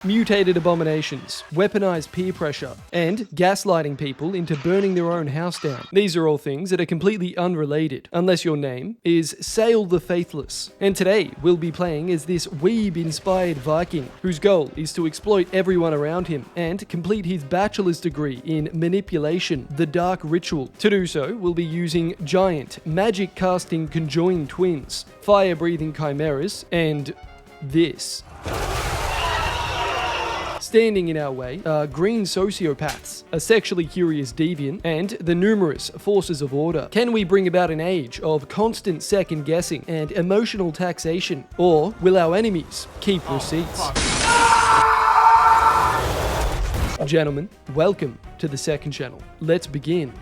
mutated abominations, weaponized peer pressure, and gaslighting people into burning their own house down. These are all things that are completely unrelated, unless your name is Sail the Faithless. And today, we'll be playing as this weeb-inspired Viking, whose goal is to exploit everyone around him and complete his bachelor's degree in manipulation, the Dark Ritual. To do so, we'll be using giant, magic-casting conjoined twins, fire-breathing chimeras, and this. Standing in our way are green sociopaths, a sexually curious deviant, and the numerous forces of order. Can we bring about an age of constant second-guessing and emotional taxation? Or will our enemies keep receipts? Gentlemen, welcome to the second channel. Let's begin.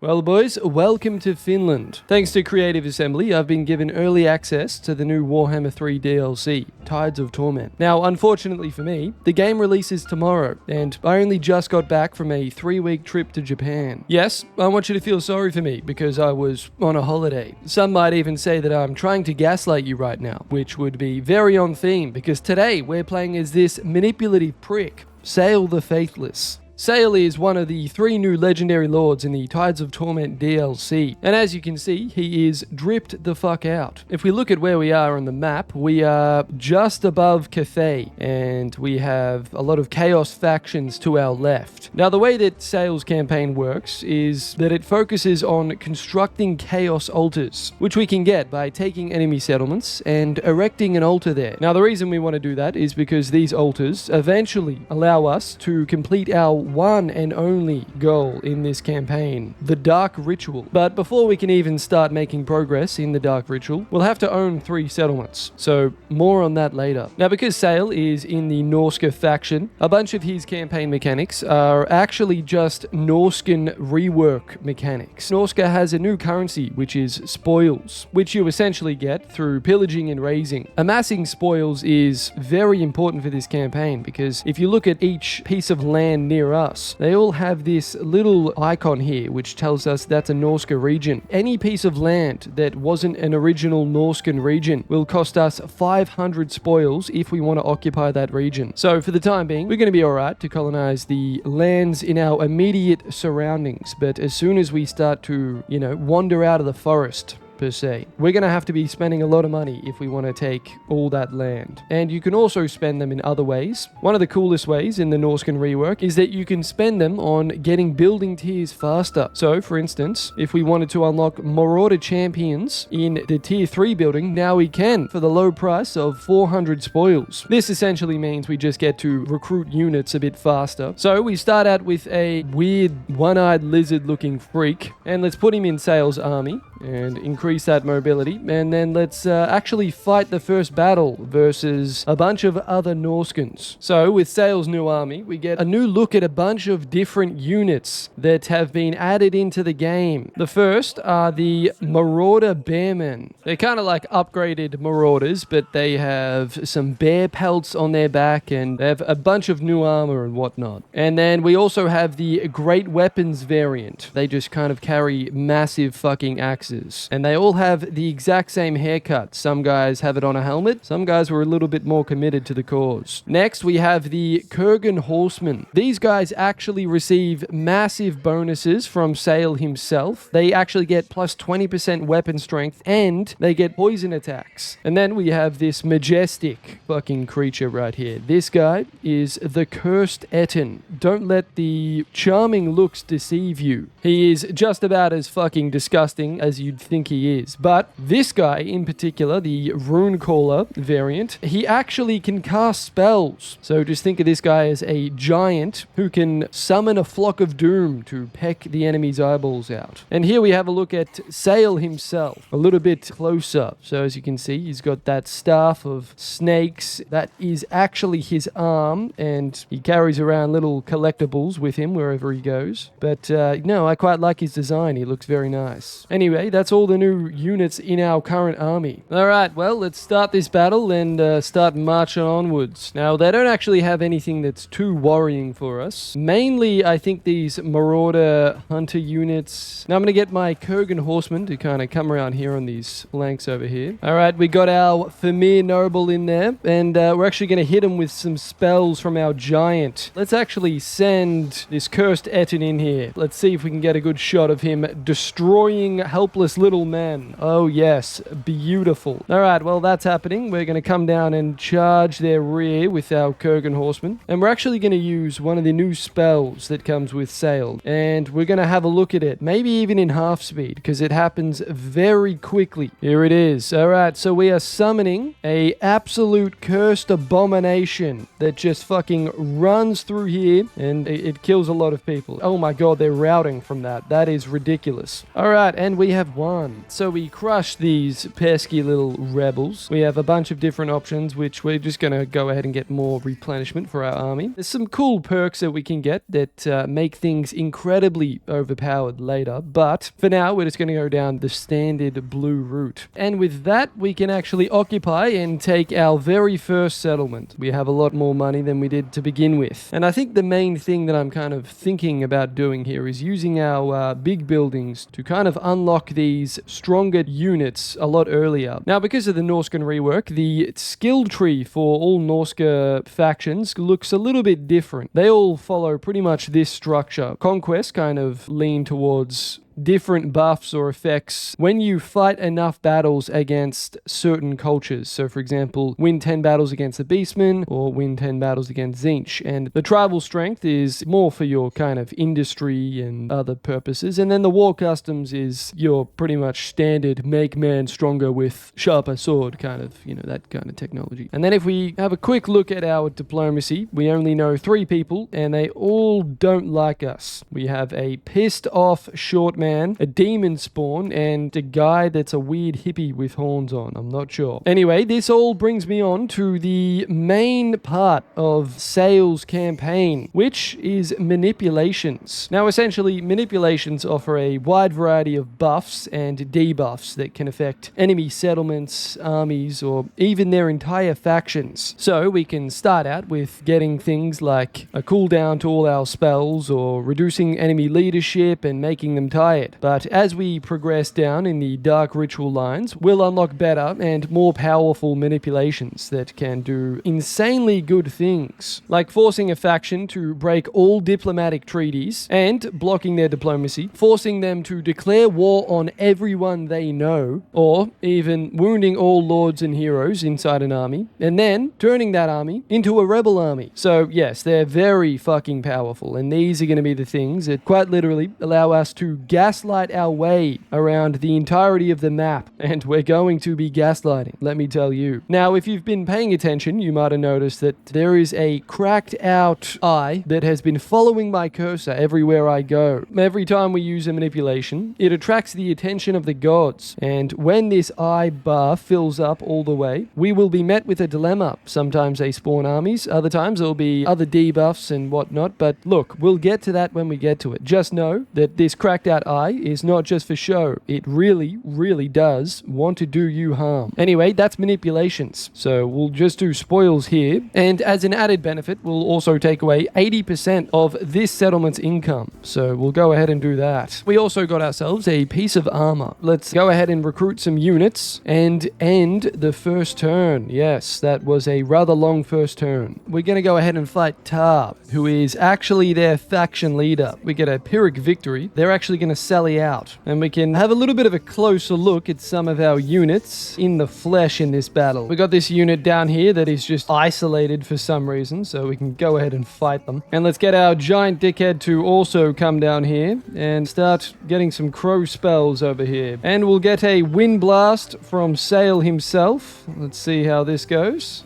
Well, boys, welcome to Finland. Thanks to Creative Assembly, I've been given early access to the new Warhammer 3 DLC, Tides of Torment. Now, unfortunately for me, the game releases tomorrow, and I only just got back from a 3-week trip to Japan. Yes, I want you to feel sorry for me because I was on a holiday. Some might even say that I'm trying to gaslight you right now, which would be very on theme because today we're playing as this manipulative prick, Sail the Faithless. Sail is one of the 3 new legendary lords in the Tides of Torment DLC, and as you can see, he is dripped the fuck out. If we look at where we are on the map, we are just above Cathay, and we have a lot of chaos factions to our left. Now, the way that Sail's campaign works is that it focuses on constructing chaos altars, which we can get by taking enemy settlements and erecting an altar there. Now, the reason we want to do that is because these altars eventually allow us to complete our one and only goal in this campaign, the Dark Ritual. But before we can even start making progress in the Dark Ritual, we'll have to own 3 settlements, so more on that later. Now, because Sail is in the Norska faction, a bunch of his campaign mechanics are actually just Norskan rework mechanics. Norska has a new currency, which is spoils, which you essentially get through pillaging and raising. Amassing spoils is very important for this campaign because if you look at each piece of land near us, they all have this little icon here which tells us that's a Norska region. Any piece of land that wasn't an original Norskan region will cost us 500 spoils if we want to occupy that region. So for the time being, we're going to be alright to colonize the lands in our immediate surroundings, but as soon as we start to, wander out of the forest, per se, we're going to have to be spending a lot of money if we want to take all that land. And you can also spend them in other ways. One of the coolest ways in the Norskan rework is that you can spend them on getting building tiers faster. So, for instance, if we wanted to unlock Marauder champions in the tier 3 building, now we can for the low price of 400 spoils. This essentially means we just get to recruit units a bit faster. So we start out with a weird one-eyed lizard looking freak, and let's put him in Sail's army and increase that mobility, and then let's actually fight the first battle versus a bunch of other Norskans. So with Sail's new army, we get a new look at a bunch of different units that have been added into the game. The first are the Marauder Bearmen. They're kind of like upgraded Marauders, but they have some bear pelts on their back and they have a bunch of new armor and whatnot. And then we also have the Great Weapons variant. They just kind of carry massive fucking axes. And they all have the exact same haircut. Some guys have it on a helmet. Some guys were a little bit more committed to the cause. Next, we have the Kurgan Horsemen. These guys actually receive massive bonuses from Sail himself. They actually get plus 20% weapon strength and they get poison attacks. And then we have this majestic fucking creature right here. This guy is the Cursed Etten. Don't let the charming looks deceive you. He is just about as fucking disgusting as you'd think he is. But this guy in particular, the Rune Caller variant, he actually can cast spells. So just think of this guy as a giant who can summon a flock of doom to peck the enemy's eyeballs out. And here we have a look at Sail himself, a little bit closer. So as you can see, he's got that staff of snakes. That is actually his arm, and he carries around little collectibles with him wherever he goes. But no, I quite like his design. He looks very nice. Anyway, Anyway, that's all the new units in our current army. Alright, well, let's start this battle and start marching onwards. Now, they don't actually have anything that's too worrying for us. Mainly, I think these Marauder Hunter units. Now, I'm going to get my Kurgan Horsemen to kind of come around here on these flanks over here. Alright, we got our Famir Noble in there, and we're actually going to hit him with some spells from our Giant. Let's actually send this Cursed Etten in here. Let's see if we can get a good shot of him destroying helpless little men. Oh, yes. Beautiful. Alright, well, that's happening. We're going to come down and charge their rear with our Kurgan Horsemen. And we're actually going to use one of the new spells that comes with Sail. And we're going to have a look at it. Maybe even in half speed, because it happens very quickly. Here it is. Alright, so we are summoning a absolute cursed abomination that just fucking runs through here, and it kills a lot of people. Oh my god, they're routing from that. That is ridiculous. Alright, and we have won. So we crushed these pesky little rebels. We have a bunch of different options, which we're just going to go ahead and get more replenishment for our army. There's some cool perks that we can get that make things incredibly overpowered later, but for now, we're just going to go down the standard blue route. And with that, we can actually occupy and take our very first settlement. We have a lot more money than we did to begin with. And I think the main thing that I'm kind of thinking about doing here is using our big buildings to kind of unlock these stronger units a lot earlier. Now, because of the Norscan rework, the skill tree for all Norska factions looks a little bit different. They all follow pretty much this structure. Conquest kind of lean towards different buffs or effects when you fight enough battles against certain cultures. So, for example, win 10 battles against the Beastmen or win 10 battles against Tzeentch. And the tribal strength is more for your kind of industry and other purposes. And then the war customs is your pretty much standard make man stronger with sharper sword kind of, that kind of technology. And then if we have a quick look at our diplomacy, we only know 3 people and they all don't like us. We have a pissed off short man, a demon spawn, and a guy that's a weird hippie with horns on. I'm not sure. Anyway, this all brings me on to the main part of Sail's campaign, which is manipulations. Now, essentially, manipulations offer a wide variety of buffs and debuffs that can affect enemy settlements, armies, or even their entire factions. So we can start out with getting things like a cooldown to all our spells, or reducing enemy leadership and making them tired. But as we progress down in the dark ritual lines, we'll unlock better and more powerful manipulations that can do insanely good things, like forcing a faction to break all diplomatic treaties and blocking their diplomacy, forcing them to declare war on everyone they know, or even wounding all lords and heroes inside an army, and then turning that army into a rebel army. So yes, they're very fucking powerful, and these are going to be the things that quite literally allow us to gaslight our way around the entirety of the map, and we're going to be gaslighting, let me tell you. Now, if you've been paying attention, you might have noticed that there is a cracked out eye that has been following my cursor everywhere I go. Every time we use a manipulation, it attracts the attention of the gods, and when this eye bar fills up all the way, we will be met with a dilemma. Sometimes they spawn armies, other times there'll be other debuffs and whatnot, but look, we'll get to that when we get to it. Just know that this cracked out eye is not just for show. It really, really does want to do you harm. Anyway, that's manipulations. So we'll just do spoils here. And as an added benefit, we'll also take away 80% of this settlement's income. So we'll go ahead and do that. We also got ourselves a piece of armor. Let's go ahead and recruit some units and end the first turn. Yes, that was a rather long first turn. We're going to go ahead and fight Tar, who is actually their faction leader. We get a Pyrrhic victory. They're actually going to sally out, and we can have a little bit of a closer look at some of our units in the flesh in this battle. We got this unit down here that is just isolated for some reason, so we can go ahead and fight them. And let's get our giant dickhead to also come down here and start getting some crow spells over here. And we'll get a wind blast from Sail himself. Let's see how this goes.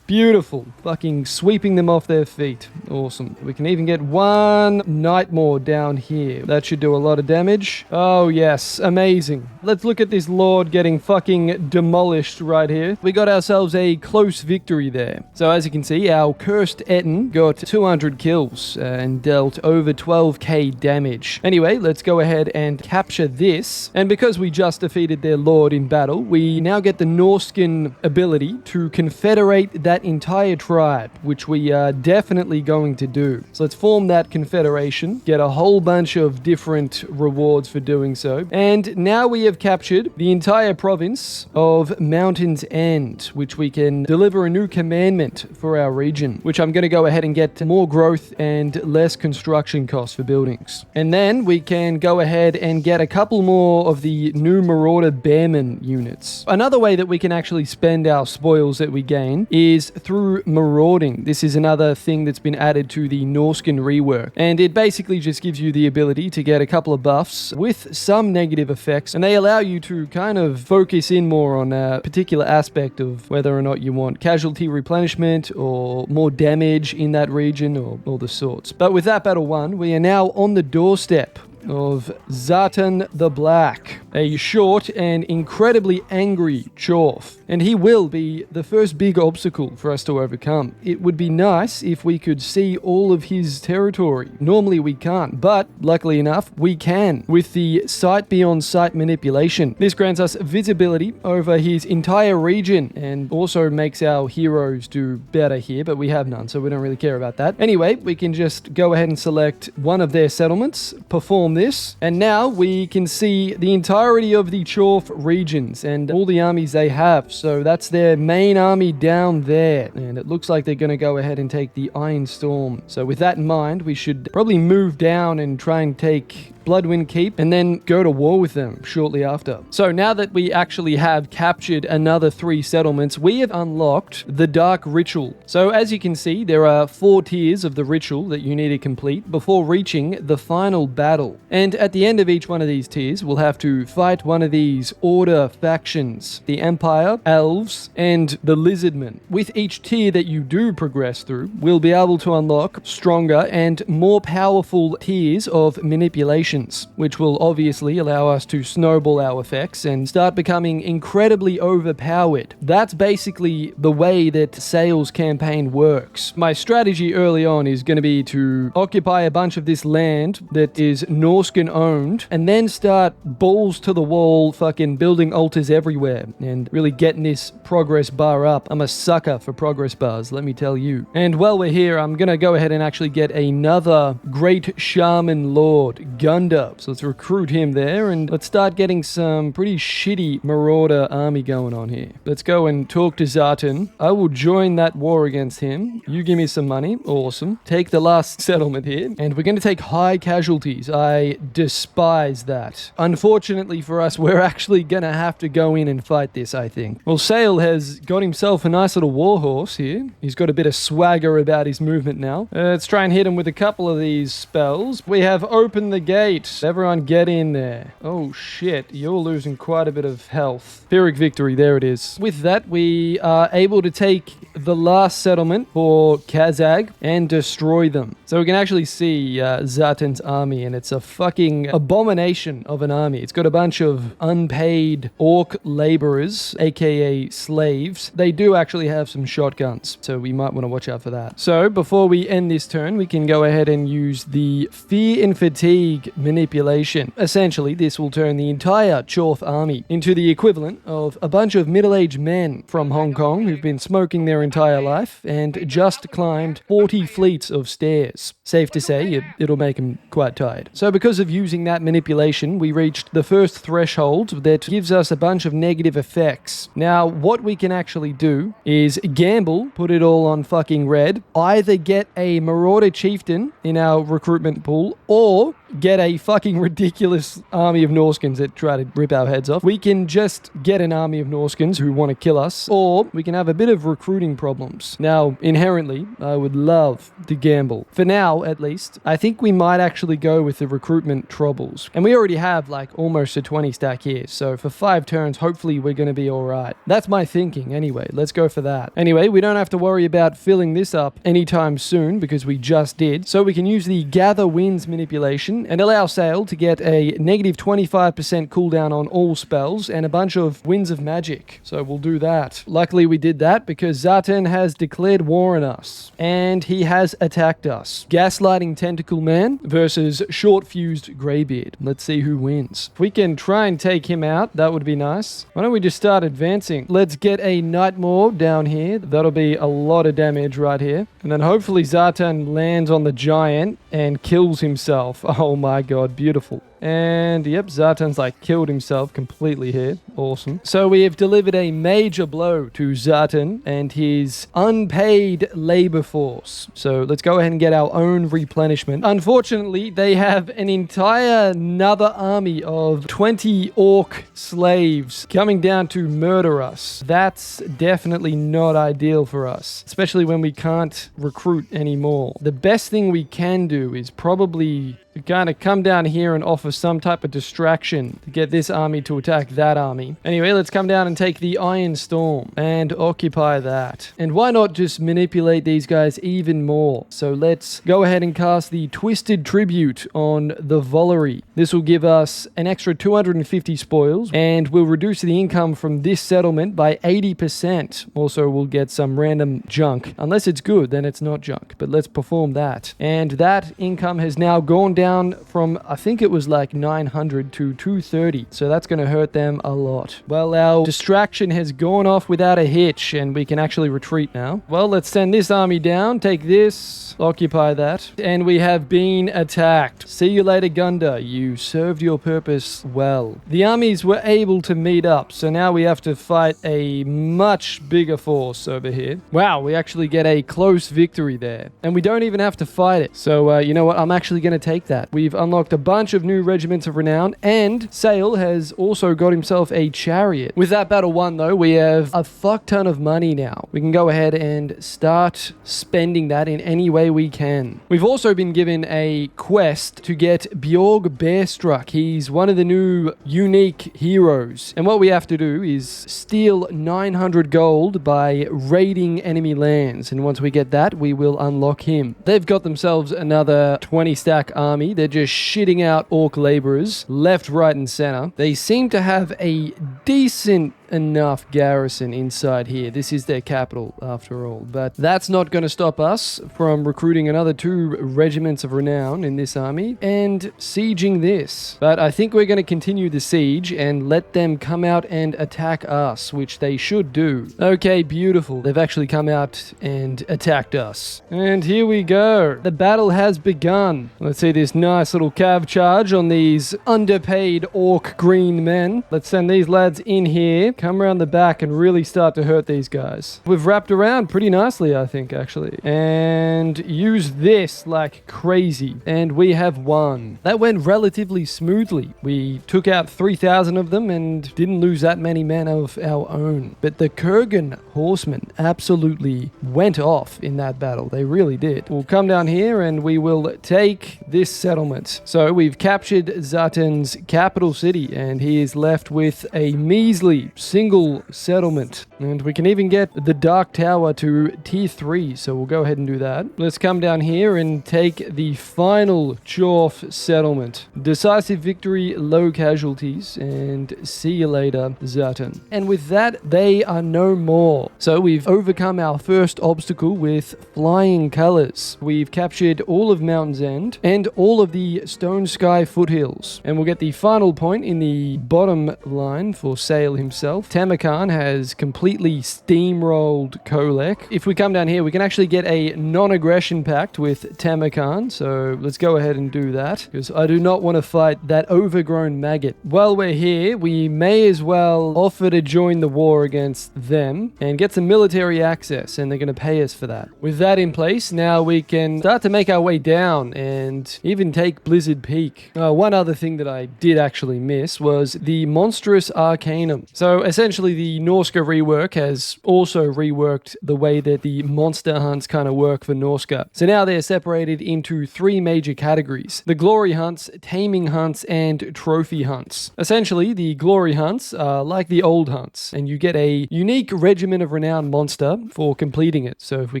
Beautiful. Fucking sweeping them off their feet. Awesome. We can even get one Nightmare down here. That should do a lot of damage. Oh, yes. Amazing. Let's look at this Lord getting fucking demolished right here. We got ourselves a close victory there. So as you can see, our Cursed Etten got 200 kills and dealt over 12k damage. Anyway, let's go ahead and capture this. And because we just defeated their Lord in battle, we now get the Norskin ability to confederate that entire tribe, which we are definitely going to do. So let's form that confederation, get a whole bunch of different rewards for doing so. And now we have captured the entire province of Mountain's End, which we can deliver a new commandment for our region, which I'm going to go ahead and get more growth and less construction costs for buildings. And then we can go ahead and get a couple more of the new Marauder Bearman units. Another way that we can actually spend our spoils that we gain is through marauding. This is another thing that's been added to the Norskin rework, and it basically just gives you the ability to get a couple of buffs with some negative effects, and they allow you to kind of focus in more on a particular aspect of whether or not you want casualty replenishment or more damage in that region or all the sorts. But with that battle won, we are now on the doorstep of Zatan the Black, a short and incredibly angry Chorf, and he will be the first big obstacle for us to overcome. It would be nice if we could see all of his territory. Normally we can't, but luckily enough we can with the sight beyond sight manipulation. This grants us visibility over his entire region and also makes our heroes do better here, but we have none, so we don't really care about that. Anyway, we can just go ahead and select one of their settlements, perform this, and now we can see the entirety of the Chorf regions and all the armies they have. So that's their main army down there, and it looks like they're going to go ahead and take the Iron Storm. So with that in mind, we should probably move down and try and take Bloodwind Keep and then go to war with them shortly after. So now that we actually have captured another 3 settlements, we have unlocked the Dark Ritual. So as you can see, there are 4 tiers of the ritual that you need to complete before reaching the final battle. And at the end of each one of these tiers, we'll have to fight one of these Order factions, the Empire, Elves, and the Lizardmen. With each tier that you do progress through, we'll be able to unlock stronger and more powerful tiers of manipulation, which will obviously allow us to snowball our effects and start becoming incredibly overpowered. That's basically the way that sales campaign works. My strategy early on is going to be to occupy a bunch of this land that is Norskin owned and then start balls to the wall fucking building altars everywhere and really getting this progress bar up. I'm a sucker for progress bars, let me tell you. And while we're here, I'm going to go ahead and actually get another Great Shaman Lord, Gun. So let's recruit him there and let's start getting some pretty shitty Marauder army going on here. Let's go and talk to Zatan. I will join that war against him. You give me some money. Awesome. Take the last settlement here. And we're going to take high casualties. I despise that. Unfortunately for us, we're actually going to have to go in and fight this, I think. Well, Sale has got himself a nice little warhorse here. He's got a bit of swagger about his movement now. Let's try and hit him with a couple of these spells. We have opened the gate. Everyone get in there. Oh shit, you're losing quite a bit of health. Pyrrhic victory, there it is. With that, we are able to take the last settlement for Kazag and destroy them. So we can actually see Zatan's army, and it's a fucking abomination of an army. It's got a bunch of unpaid orc laborers, aka slaves. They do actually have some shotguns, so we might want to watch out for that. So before we end this turn, we can go ahead and use the Fear and Fatigue manipulation. Essentially, this will turn the entire Chorf army into the equivalent of a bunch of middle-aged men from Hong Kong who've been smoking their entire life and just climbed 40 fleets of stairs. Safe to say, it'll make them quite tired. So because of using that manipulation, we reached the first threshold that gives us a bunch of negative effects. Now, what we can actually do is gamble, put it all on fucking red, either get a Marauder Chieftain in our recruitment pool, or get a fucking ridiculous army of Norskins that try to rip our heads off. We can just get an army of Norskins who want to kill us, or we can have a bit of recruiting problems. Now, inherently, I would love to gamble. For now, at least, I think we might actually go with the recruitment troubles. And we already have like almost a 20 stack here, so for 5 turns, hopefully we're going to be all right. That's my thinking anyway. Let's go for that. Anyway, we don't have to worry about filling this up anytime soon because we just did. So we can use the gather wins manipulation and allow Sail to get a negative 25% cooldown on all spells and a bunch of winds of magic. So we'll do that. Luckily we did that because Zartan has declared war on us and he has attacked us. Gaslighting Tentacle Man versus Short Fused Greybeard. Let's see who wins. If we can try and take him out, that would be nice. Why don't we just start advancing? Let's get a Nightmaw down here. That'll be a lot of damage right here. And then hopefully Zartan lands on the giant and kills himself. Oh my god, beautiful. And yep, Zartan's like killed himself completely here. Awesome. So we have delivered a major blow to Zartan and his unpaid labor force. So let's go ahead and get our own replenishment. Unfortunately, they have an entire another army of 20 orc slaves coming down to murder us. That's definitely not ideal for us, especially when we can't recruit anymore. The best thing we can do is probably to kind of come down here and offer some type of distraction to get this army to attack that army. Anyway, let's come down and take the Iron Storm and occupy that. And why not just manipulate these guys even more? So let's go ahead and cast the Twisted Tribute on the Volary. This will give us an extra 250 spoils and will reduce the income from this settlement by 80%. Also, we'll get some random junk. Unless it's good, then it's not junk. But let's perform that. And that income has now gone down from, I think it was like 900 to 230. So that's going to hurt them a lot. Well, our distraction has gone off without a hitch and we can actually retreat now. Well, let's send this army down. Take this. Occupy that. And we have been attacked. See you later, Gunda. You served your purpose well. The armies were able to meet up. So now we have to fight a much bigger force over here. Wow, we actually get a close victory there. And we don't even have to fight it. So, you know what? I'm actually going to take that. We've unlocked a bunch of new regiments of renown, and Sail has also got himself a chariot. With that battle won, though, we have a fuck ton of money now. We can go ahead and start spending that in any way we can. We've also been given a quest to get Bjorg Bearstruck. He's one of the new unique heroes, and what we have to do is steal 900 gold by raiding enemy lands, and once we get that, we will unlock him. They've got themselves another 20 stack army. They're just shitting out orc laborers left, right, and center. They seem to have a decent enough garrison inside here. This is their capital after all, but that's not going to stop us from recruiting another 2 regiments of renown in this army and sieging this. But I think we're going to continue the siege and let them come out and attack us, which they should do. Okay, beautiful. They've actually come out and attacked us. And here we go. The battle has begun. Let's see this nice little cav charge on these underpaid orc green men. Let's send these lads in here. Come around the back and really start to hurt these guys. We've wrapped around pretty nicely, I think, actually. And use this like crazy. And we have won. That went relatively smoothly. We took out 3,000 of them and didn't lose that many men of our own. But the Kurgan horsemen absolutely went off in that battle. They really did. We'll come down here and we will take this settlement. So we've captured Zartan's capital city and he is left with a measly single settlement. And we can even get the Dark Tower to tier 3, so we'll go ahead and do that. Let's come down here and take the final Chorf settlement. Decisive victory, low casualties, and see you later, Zartan. And with that, they are no more. So we've overcome our first obstacle with flying colors. We've captured all of Mountain's End and all of the Stone Sky foothills. And we'll get the final point in the bottom line for Sail himself. himself. Tamarkan has completely steamrolled Kolek. If we come down here, we can actually get a non-aggression pact with Tamarkan. So let's go ahead and do that, because I do not want to fight that overgrown maggot. While we're here, we may as well offer to join the war against them and get some military access, and they're going to pay us for that. With that in place, now we can start to make our way down and even take Blizzard Peak. One other thing that I did actually miss was the Monstrous Arcanum. So essentially the Norska rework has also reworked the way that the monster hunts kind of work for Norska. So now they're separated into 3 major categories: the glory hunts, taming hunts, and trophy hunts. Essentially, the glory hunts are like the old hunts, and you get a unique Regiment of Renown monster for completing it. So if we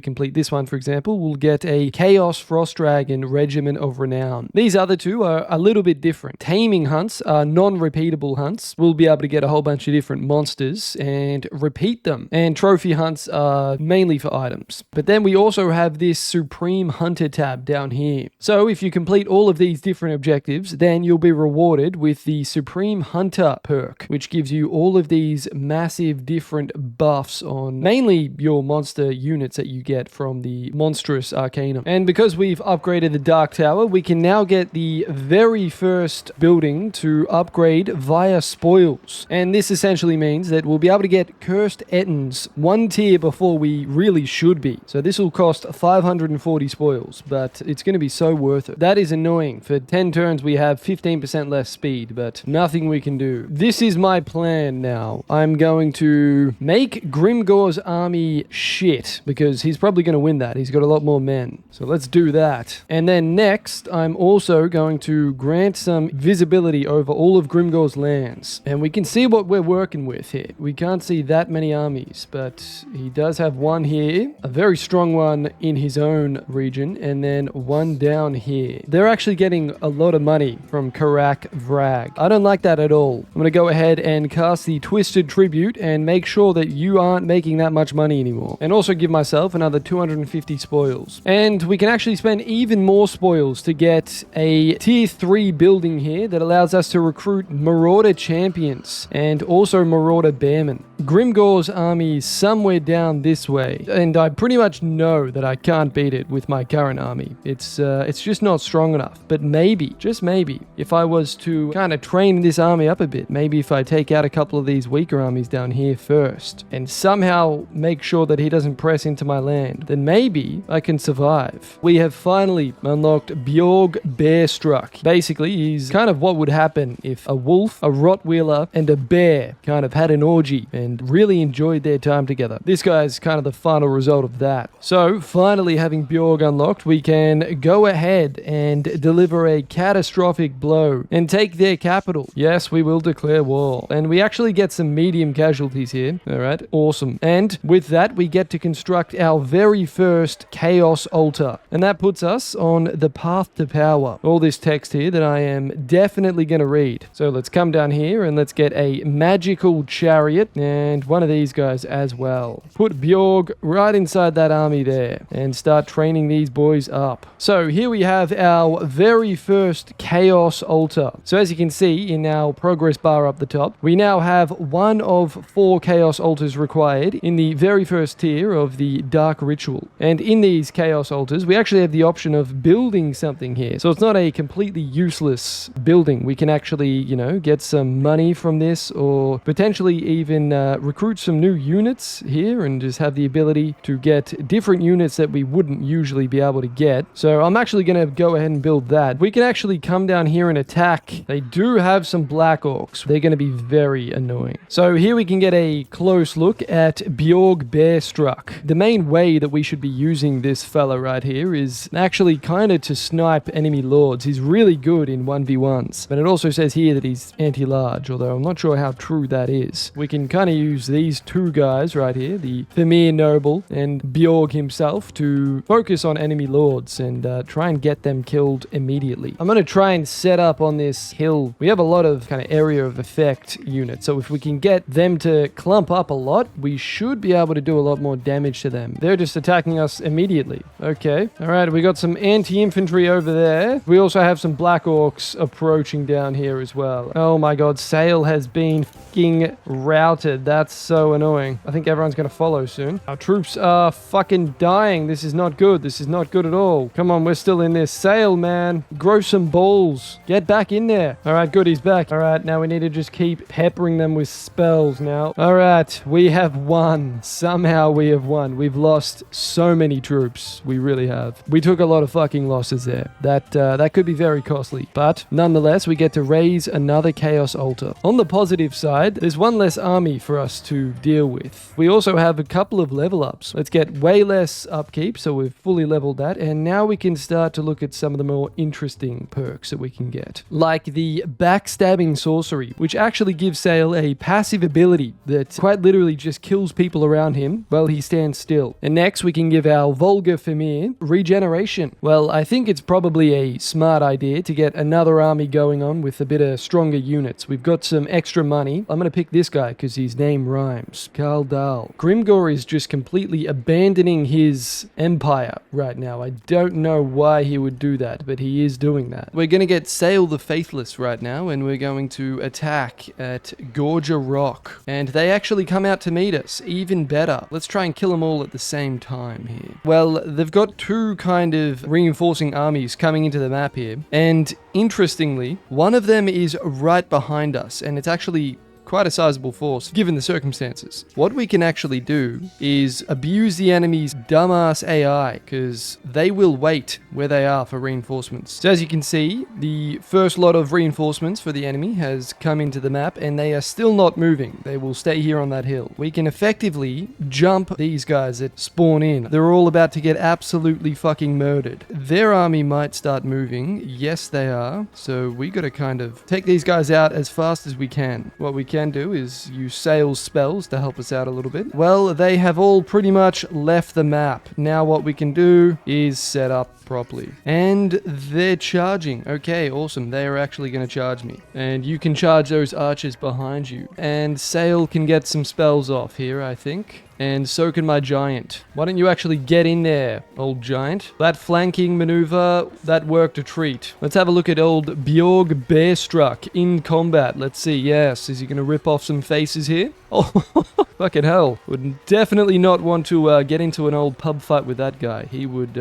complete this one, for example, we'll get a Chaos Frost Dragon Regiment of Renown. These other two are a little bit different. Taming hunts are non-repeatable hunts. We'll be able to get a whole bunch of different monsters and repeat them. And trophy hunts are mainly for items. But then we also have this Supreme Hunter tab down here. So if you complete all of these different objectives, then you'll be rewarded with the Supreme Hunter perk, which gives you all of these massive different buffs on mainly your monster units that you get from the Monstrous Arcanum. And because we've upgraded the Dark Tower, we can now get the very first building to upgrade via spoils. And this essentially means that we'll be able to get Cursed Ettins 1 tier before we really should be. So this will cost 540 spoils, but it's going to be so worth it. That is annoying. For 10 turns, we have 15% less speed, but nothing we can do. This is my plan now. I'm going to make Grimgor's army shit, because he's probably going to win that. He's got a lot more men. So let's do that. And then next, I'm also going to grant some visibility over all of Grimgor's lands. And we can see what we're working with here. We can't see that many armies, but he does have one here, a very strong one in his own region, and then one down here. They're actually getting a lot of money from Karak Vrag. I don't like that at all. I'm going to go ahead and cast the Twisted Tribute and make sure that you aren't making that much money anymore. And also give myself another 250 spoils. And we can actually spend even more spoils to get a tier 3 building here that allows us to recruit Marauder champions and also Marauder bearmen. Grimgor's army is somewhere down this way, and I pretty much know that I can't beat it with my current army. It's just not strong enough. But maybe, just maybe, if I was to kind of train this army up a bit, maybe if I take out a couple of these weaker armies down here first and somehow make sure that he doesn't press into my land, then maybe I can survive. We have finally unlocked Bjorg Bearstruck. Basically, he's kind of what would happen if a wolf, a Rottweiler, and a bear kind of had an orgy and really enjoyed their time together. This guy's kind of the final result of that. So, finally having Bjorg unlocked, we can go ahead and deliver a catastrophic blow and take their capital. Yes, we will declare war. And we actually get some medium casualties here. Alright, awesome. And with that, we get to construct our very first Chaos Altar. And that puts us on the path to power. All this text here that I am definitely going to read. So let's come down here and let's get a magical chariot and one of these guys as well. Put Bjorg right inside that army there and start training these boys up. So here we have our very first Chaos Altar. So as you can see in our progress bar up the top, we now have 1 of 4 Chaos Altars required in the very first tier of the Dark Ritual. And in these Chaos Altars, we actually have the option of building something here. So it's not a completely useless building. We can actually, you know, get some money from this, or potentially even recruit some new units here and just have the ability to get different units that we wouldn't usually be able to get. So I'm actually going to go ahead and build that. We can actually come down here and attack. They do have some Black Orcs. They're going to be very annoying. So here we can get a close look at Bjorg Bearstruck. The main way that we should be using this fella right here is actually kind of to snipe enemy lords. He's really good in 1v1s. But it also says here that he's anti-large, although I'm not sure how true that is. We can kind of use these two guys right here, the Thamir Noble and Bjorg himself, to focus on enemy lords and try and get them killed immediately. I'm going to try and set up on this hill. We have a lot of kind of area of effect units, so if we can get them to clump up a lot, we should be able to do a lot more damage to them. They're just attacking us immediately. Okay. All right, we got some anti-infantry over there. We also have some Black Orcs approaching down here as well. Oh my god, Sale has been fucking getting routed. That's so annoying. I think everyone's going to follow soon. Our troops are fucking dying. This is not good. This is not good at all. Come on, we're still in this. Sail, man. Grow some balls. Get back in there. All right, good. He's back. All right, now we need to just keep peppering them with spells now. All right, we have won. Somehow we have won. We've lost so many troops. We really have. We took a lot of fucking losses there. That could be very costly. But nonetheless, we get to raise another Chaos Altar. On the positive side, there's one less army for us to deal with. We also have a couple of level ups. Let's get way less upkeep, so we've fully leveled that. And now we can start to look at some of the more interesting perks that we can get. Like the Backstabbing Sorcery, which actually gives Sale a passive ability that quite literally just kills people around him while he stands still. And next, we can give our Vulgar Famir Regeneration. Well, I think it's probably a smart idea to get another army going on with a bit of stronger units. We've got some extra money. I'm going to pick this guy because his name rhymes. Karl Dahl. Grimgor is just completely abandoning his empire right now. I don't know why he would do that, but he is doing that. We're going to get Sale the Faithless right now, and we're going to attack at Gorger Rock. And they actually come out to meet us. Even better. Let's try and kill them all at the same time here. Well, they've got two kind of reinforcing armies coming into the map here. And interestingly, one of them is right behind us, and it's actually quite a sizable force, given the circumstances. What we can actually do is abuse the enemy's dumbass AI, because they will wait where they are for reinforcements. So as you can see, the first lot of reinforcements for the enemy has come into the map, and they are still not moving. They will stay here on that hill. We can effectively jump these guys that spawn in. They're all about to get absolutely fucking murdered. Their army might start moving. Yes, they are. So we gotta kind of take these guys out as fast as we can. What we can do is use Sale's spells to help us out a little bit. Well, they have all pretty much left the map. Now what we can do is set up properly. And they're charging. Okay, awesome. They are actually going to charge me. And you can charge those archers behind you. And Sale can get some spells off here, I think. And so can my giant. Why don't you actually get in there, old giant? That flanking maneuver, that worked a treat. Let's have a look at old Bjorg Bearstruck in combat. Let's see. Yes, is he going to rip off some faces here? Oh, fucking hell. Would definitely not want to get into an old pub fight with that guy. He would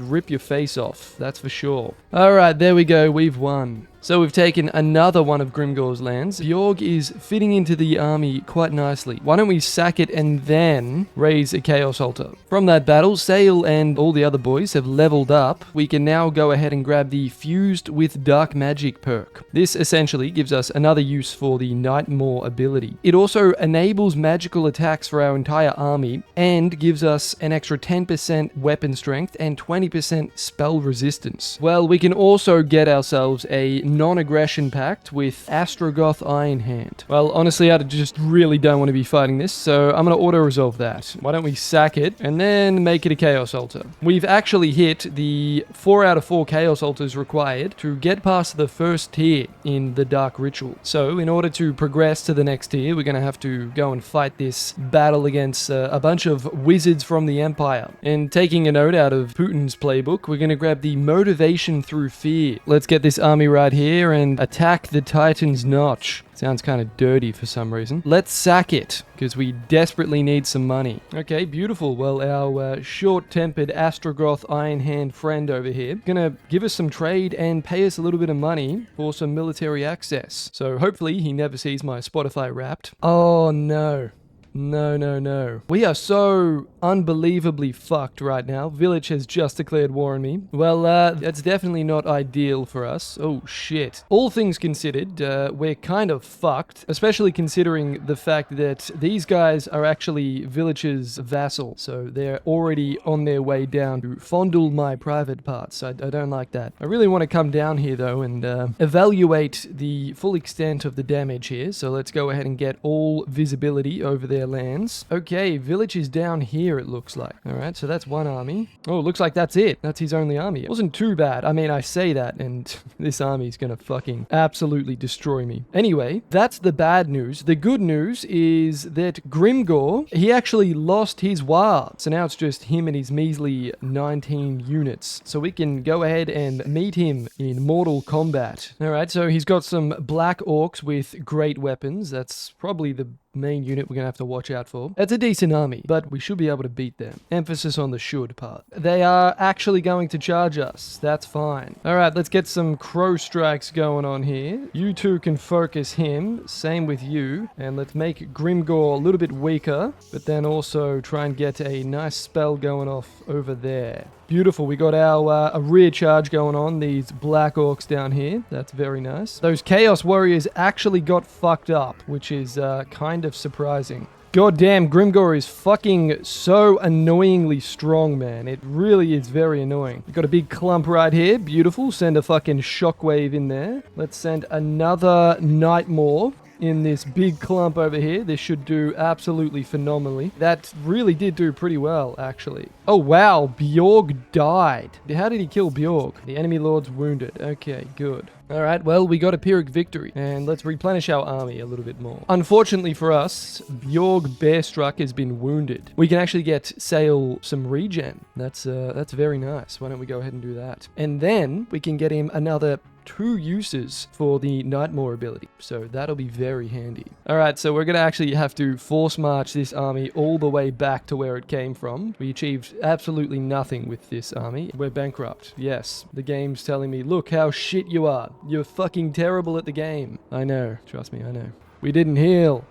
rip your face off. That's for sure. All right, there we go. We've won. So we've taken another one of Grimgor's lands. Bjorg is fitting into the army quite nicely. Why don't we sack it and then raise a Chaos Altar? From that battle, Sale and all the other boys have leveled up. We can now go ahead and grab the Fused with Dark Magic perk. This essentially gives us another use for the Nightmare ability. It also enables magical attacks for our entire army and gives us an extra 10% weapon strength and 20% spell resistance. Well, we can also get ourselves a non-aggression pact with Astrogoth Iron Hand. Well, honestly, I just really don't want to be fighting this, so I'm going to auto-resolve that. Why don't we sack it and then make it a Chaos Altar? We've actually hit the 4 out of 4 Chaos Altars required to get past the first tier in the Dark Ritual. So, in order to progress to the next tier, we're going to have to go and fight this battle against a bunch of wizards from the Empire. And taking a note out of Putin's playbook, we're going to grab the Motivation Through Fear. Let's get this army right here and attack the Titan's Notch. Sounds kind of dirty for some reason. Let's sack it, because we desperately need some money. Okay, beautiful. Well, our short-tempered Astrogoth Iron Hand friend over here gonna give us some trade and pay us a little bit of money for some military access. So hopefully he never sees my Spotify Wrapped. Oh no. No. We are so unbelievably fucked right now. Village has just declared war on me. Well, that's definitely not ideal for us. Oh, shit. All things considered, we're kind of fucked, especially considering the fact that these guys are actually Village's vassal, so they're already on their way down to fondle my private parts. I don't like that. I really want to come down here, though, and evaluate the full extent of the damage here, so let's go ahead and get all visibility over there their lands. Okay, village is down here, it looks like. All right, so that's one army. Oh, it looks like that's it. That's his only army. It wasn't too bad. I mean, I say that, and this army is going to fucking absolutely destroy me. Anyway, that's the bad news. The good news is that Grimgor, he actually lost his war. So now it's just him and his measly 19 units. So we can go ahead and meet him in mortal combat. All right, so he's got some black orcs with great weapons. That's probably the main unit we're going to have to watch out for. That's a decent army, but we should be able to beat them. Emphasis on the should part. They are actually going to charge us. That's fine. All right, let's get some crow strikes going on here. You two can focus him. Same with you. And let's make Grimgor a little bit weaker, but then also try and get a nice spell going off over there. Beautiful. We got our a rear charge going on. These black orcs down here. That's very nice. Those chaos warriors actually got fucked up, which is kind of surprising. God damn, Grimgor is fucking so annoyingly strong, man. It really is very annoying. We've got a big clump right here. Beautiful. Send a fucking shockwave in there. Let's send another Nightmare in this big clump over here. This should do absolutely phenomenally. That really did do pretty well, actually. Oh, wow. Bjorg died. How did he kill Bjorg? The enemy lord's wounded. Okay, good. All right, well, we got a Pyrrhic victory, and let's replenish our army a little bit more. Unfortunately for us, Bjorg Bearstruck has been wounded. We can actually get Sail some regen. That's very nice. Why don't we go ahead and do that? And then we can get him another 2 uses for the Nightmare ability, so that'll be very handy. All right, so we're gonna actually have to force march this army all the way back to where it came from. We achieved absolutely nothing with this army. We're bankrupt. Yes, the game's telling me, look how shit you are. You're fucking terrible at the game. I know, trust me, I know. We didn't heal.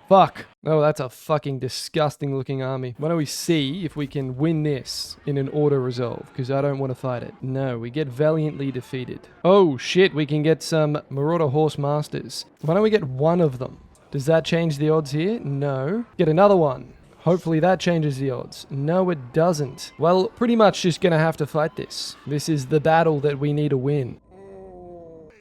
Fuck. Oh, that's a fucking disgusting looking army. Why don't we see if we can win this in an auto resolve? Because I don't want to fight it. No, we get valiantly defeated. Oh shit, we can get some Marauder Horse Masters. Why don't we get one of them? Does that change the odds here? No. Get another one. Hopefully that changes the odds. No, it doesn't. Well, pretty much just gonna have to fight this. This is the battle that we need to win.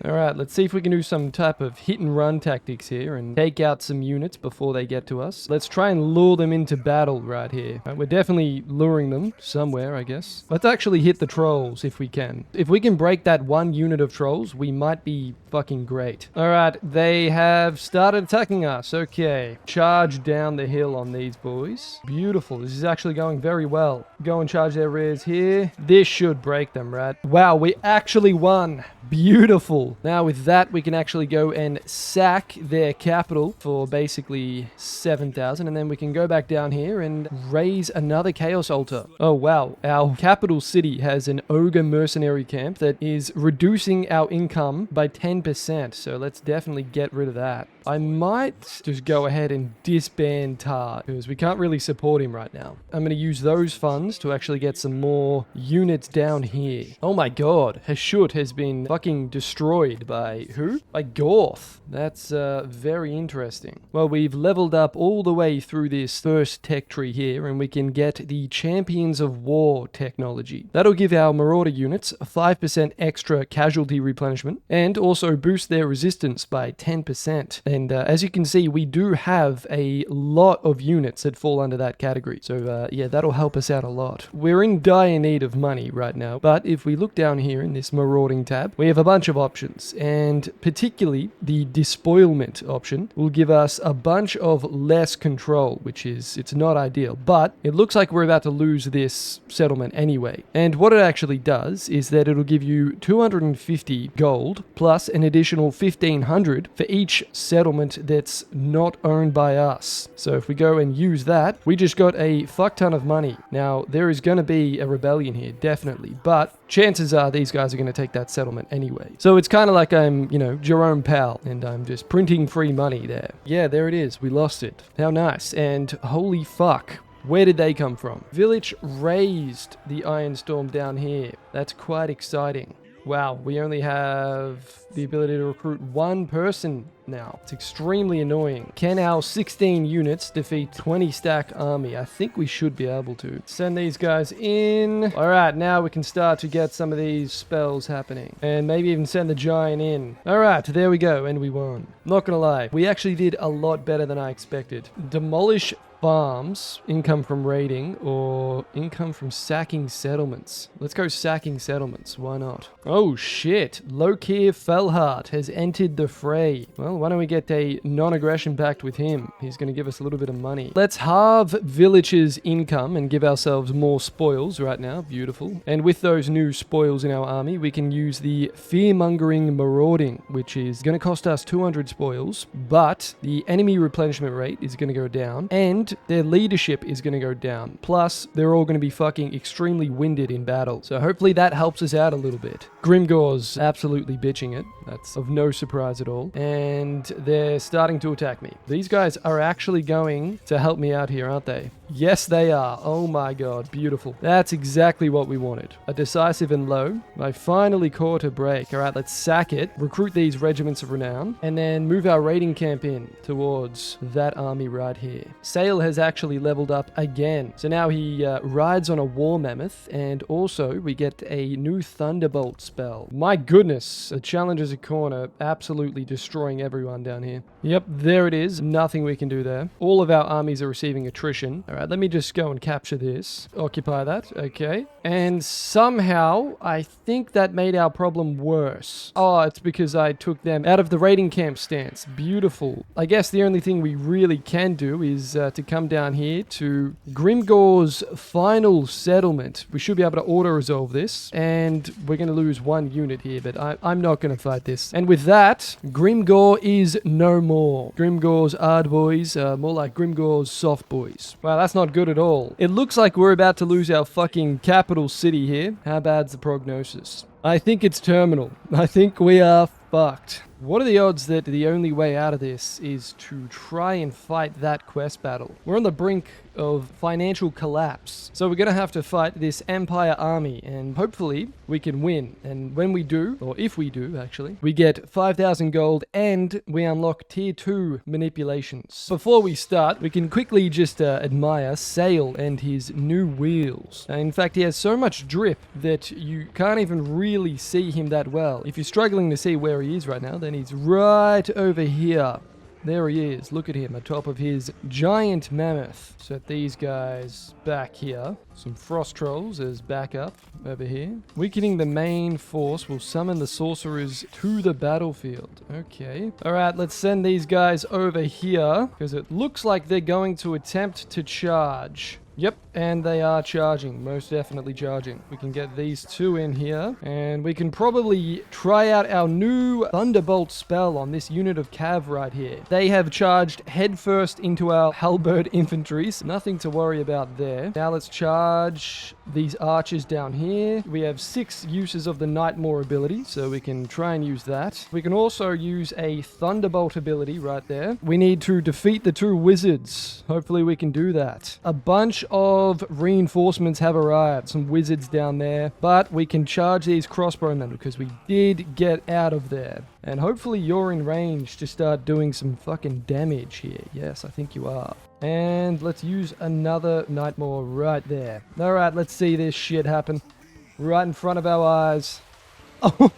Alright, let's see if we can do some type of hit and run tactics here and take out some units before they get to us. Let's try and lure them into battle right here. Right, we're definitely luring them somewhere, I guess. Let's actually hit the trolls if we can. If we can break that 1 unit of trolls, we might be fucking great. Alright, they have started attacking us. Okay. Charge down the hill on these boys. Beautiful. This is actually going very well. Go and charge their rears here. This should break them, right? Wow, we actually won. Beautiful. Now with that, we can actually go and sack their capital for basically 7,000, and then we can go back down here and raise another chaos altar. Oh wow, our capital city has an ogre mercenary camp that is reducing our income by 10%, so let's definitely get rid of that. I might just go ahead and disband Tar, because we can't really support him right now. I'm going to use those funds to actually get some more units down here. Oh my god, Hashut has been fucking destroyed by who? By Gorth. That's very interesting. Well, we've leveled up all the way through this first tech tree here, and we can get the Champions of War technology. That'll give our Marauder units a 5% extra casualty replenishment, and also boost their resistance by 10%. And as you can see, we do have a lot of units that fall under that category. So yeah, that'll help us out a lot. We're in dire need of money right now, but if we look down here in this marauding tab, we have a bunch of options, and particularly the despoilment option will give us a bunch of less control, which is, it's not ideal, but it looks like we're about to lose this settlement anyway. And what it actually does is that it'll give you 250 gold plus an additional 1,500 for each settlement that's not owned by us. So if we go and use that, we just got a fuck ton of money. Now, there is going to be a rebellion here, definitely, but chances are these guys are going to take that settlement anyway. So it's kind of like I'm, you know, Jerome Powell, and I'm just printing free money there. Yeah, there it is. We lost it. How nice. And holy fuck. Where did they come from? Village raised the Iron Storm down here. That's quite exciting. Wow, we only have the ability to recruit one person now. It's extremely annoying. Can our 16 units defeat 20 stack army? I think we should be able to. Send these guys in. All right, now we can start to get some of these spells happening. And maybe even send the giant in. All right, there we go, and we won. Not gonna lie, we actually did a lot better than I expected. Demolish farms, income from raiding, or income from sacking settlements. Let's go sacking settlements. Why not? Oh shit. Lokir Felhart has entered the fray. Well, why don't we get a non-aggression pact with him? He's going to give us a little bit of money. Let's halve villagers' income and give ourselves more spoils right now. Beautiful. And with those new spoils in our army, we can use the fear-mongering marauding, which is going to cost us 200 spoils, but the enemy replenishment rate is going to go down, and their leadership is going to go down. Plus, they're all going to be fucking extremely winded in battle. So hopefully that helps us out a little bit. Grimgor's absolutely bitching it. That's of no surprise at all. And they're starting to attack me. These guys are actually going to help me out here, aren't they? Yes, they are. Oh my god, beautiful. That's exactly what we wanted. A decisive and low. I finally caught a break. All right, let's sack it, recruit these regiments of renown, and then move our raiding camp in towards that army right here. Sale has actually leveled up again. So now he rides on a war mammoth, and also we get a new thunderbolt spell. My goodness, the Challenger's corner absolutely destroying everyone down here. Yep, there it is. Nothing we can do there. All of our armies are receiving attrition. All right, let me just go and capture this. Occupy that. Okay. And somehow, I think that made our problem worse. Oh, it's because I took them out of the raiding camp stance. Beautiful. I guess the only thing we really can do is to come down here to Grimgor's final settlement. We should be able to auto-resolve this, and we're going to lose one unit here, but I'm not going to fight this. And with that, Grimgor is no more. Grimgor's hard boys are more like Grimgor's soft boys. Wow, that's not good at all. It looks like we're about to lose our fucking capital city here. How bad's the prognosis? I think it's terminal. I think we are fucked. What are the odds that the only way out of this is to try and fight that quest battle? We're on the brink of financial collapse. So we're going to have to fight this Empire army, and hopefully we can win. And when we do, or if we do actually, we get 5,000 gold and we unlock tier 2 manipulations. Before we start, we can quickly just admire Sale and his new wheels. In fact, he has so much drip that you can't even really see him that well. If you're struggling to see where he is right now, then he's right over here. There he is. Look at him atop of his giant mammoth. Set these guys back here. Some frost trolls as backup over here. Weakening the main force will summon the sorcerers to the battlefield. Okay. All right, let's send these guys over here because it looks like they're going to attempt to charge. Yep, and they are charging, most definitely charging. We can get these two in here, and we can probably try out our new Thunderbolt spell on this unit of cav right here. They have charged headfirst into our halberd infantry, so nothing to worry about there. Now let's charge these archers down here. We have 6 uses of the Nightmare ability, so we can try and use that. We can also use a Thunderbolt ability right there. We need to defeat the 2 wizards. Hopefully we can do that. A bunch of reinforcements have arrived, some wizards down there, but we can charge these crossbowmen because we did get out of there. And hopefully you're in range to start doing some fucking damage here. Yes, I think you are. And let's use another Nightmare right there. Alright, let's see this shit happen. Right in front of our eyes. Oh,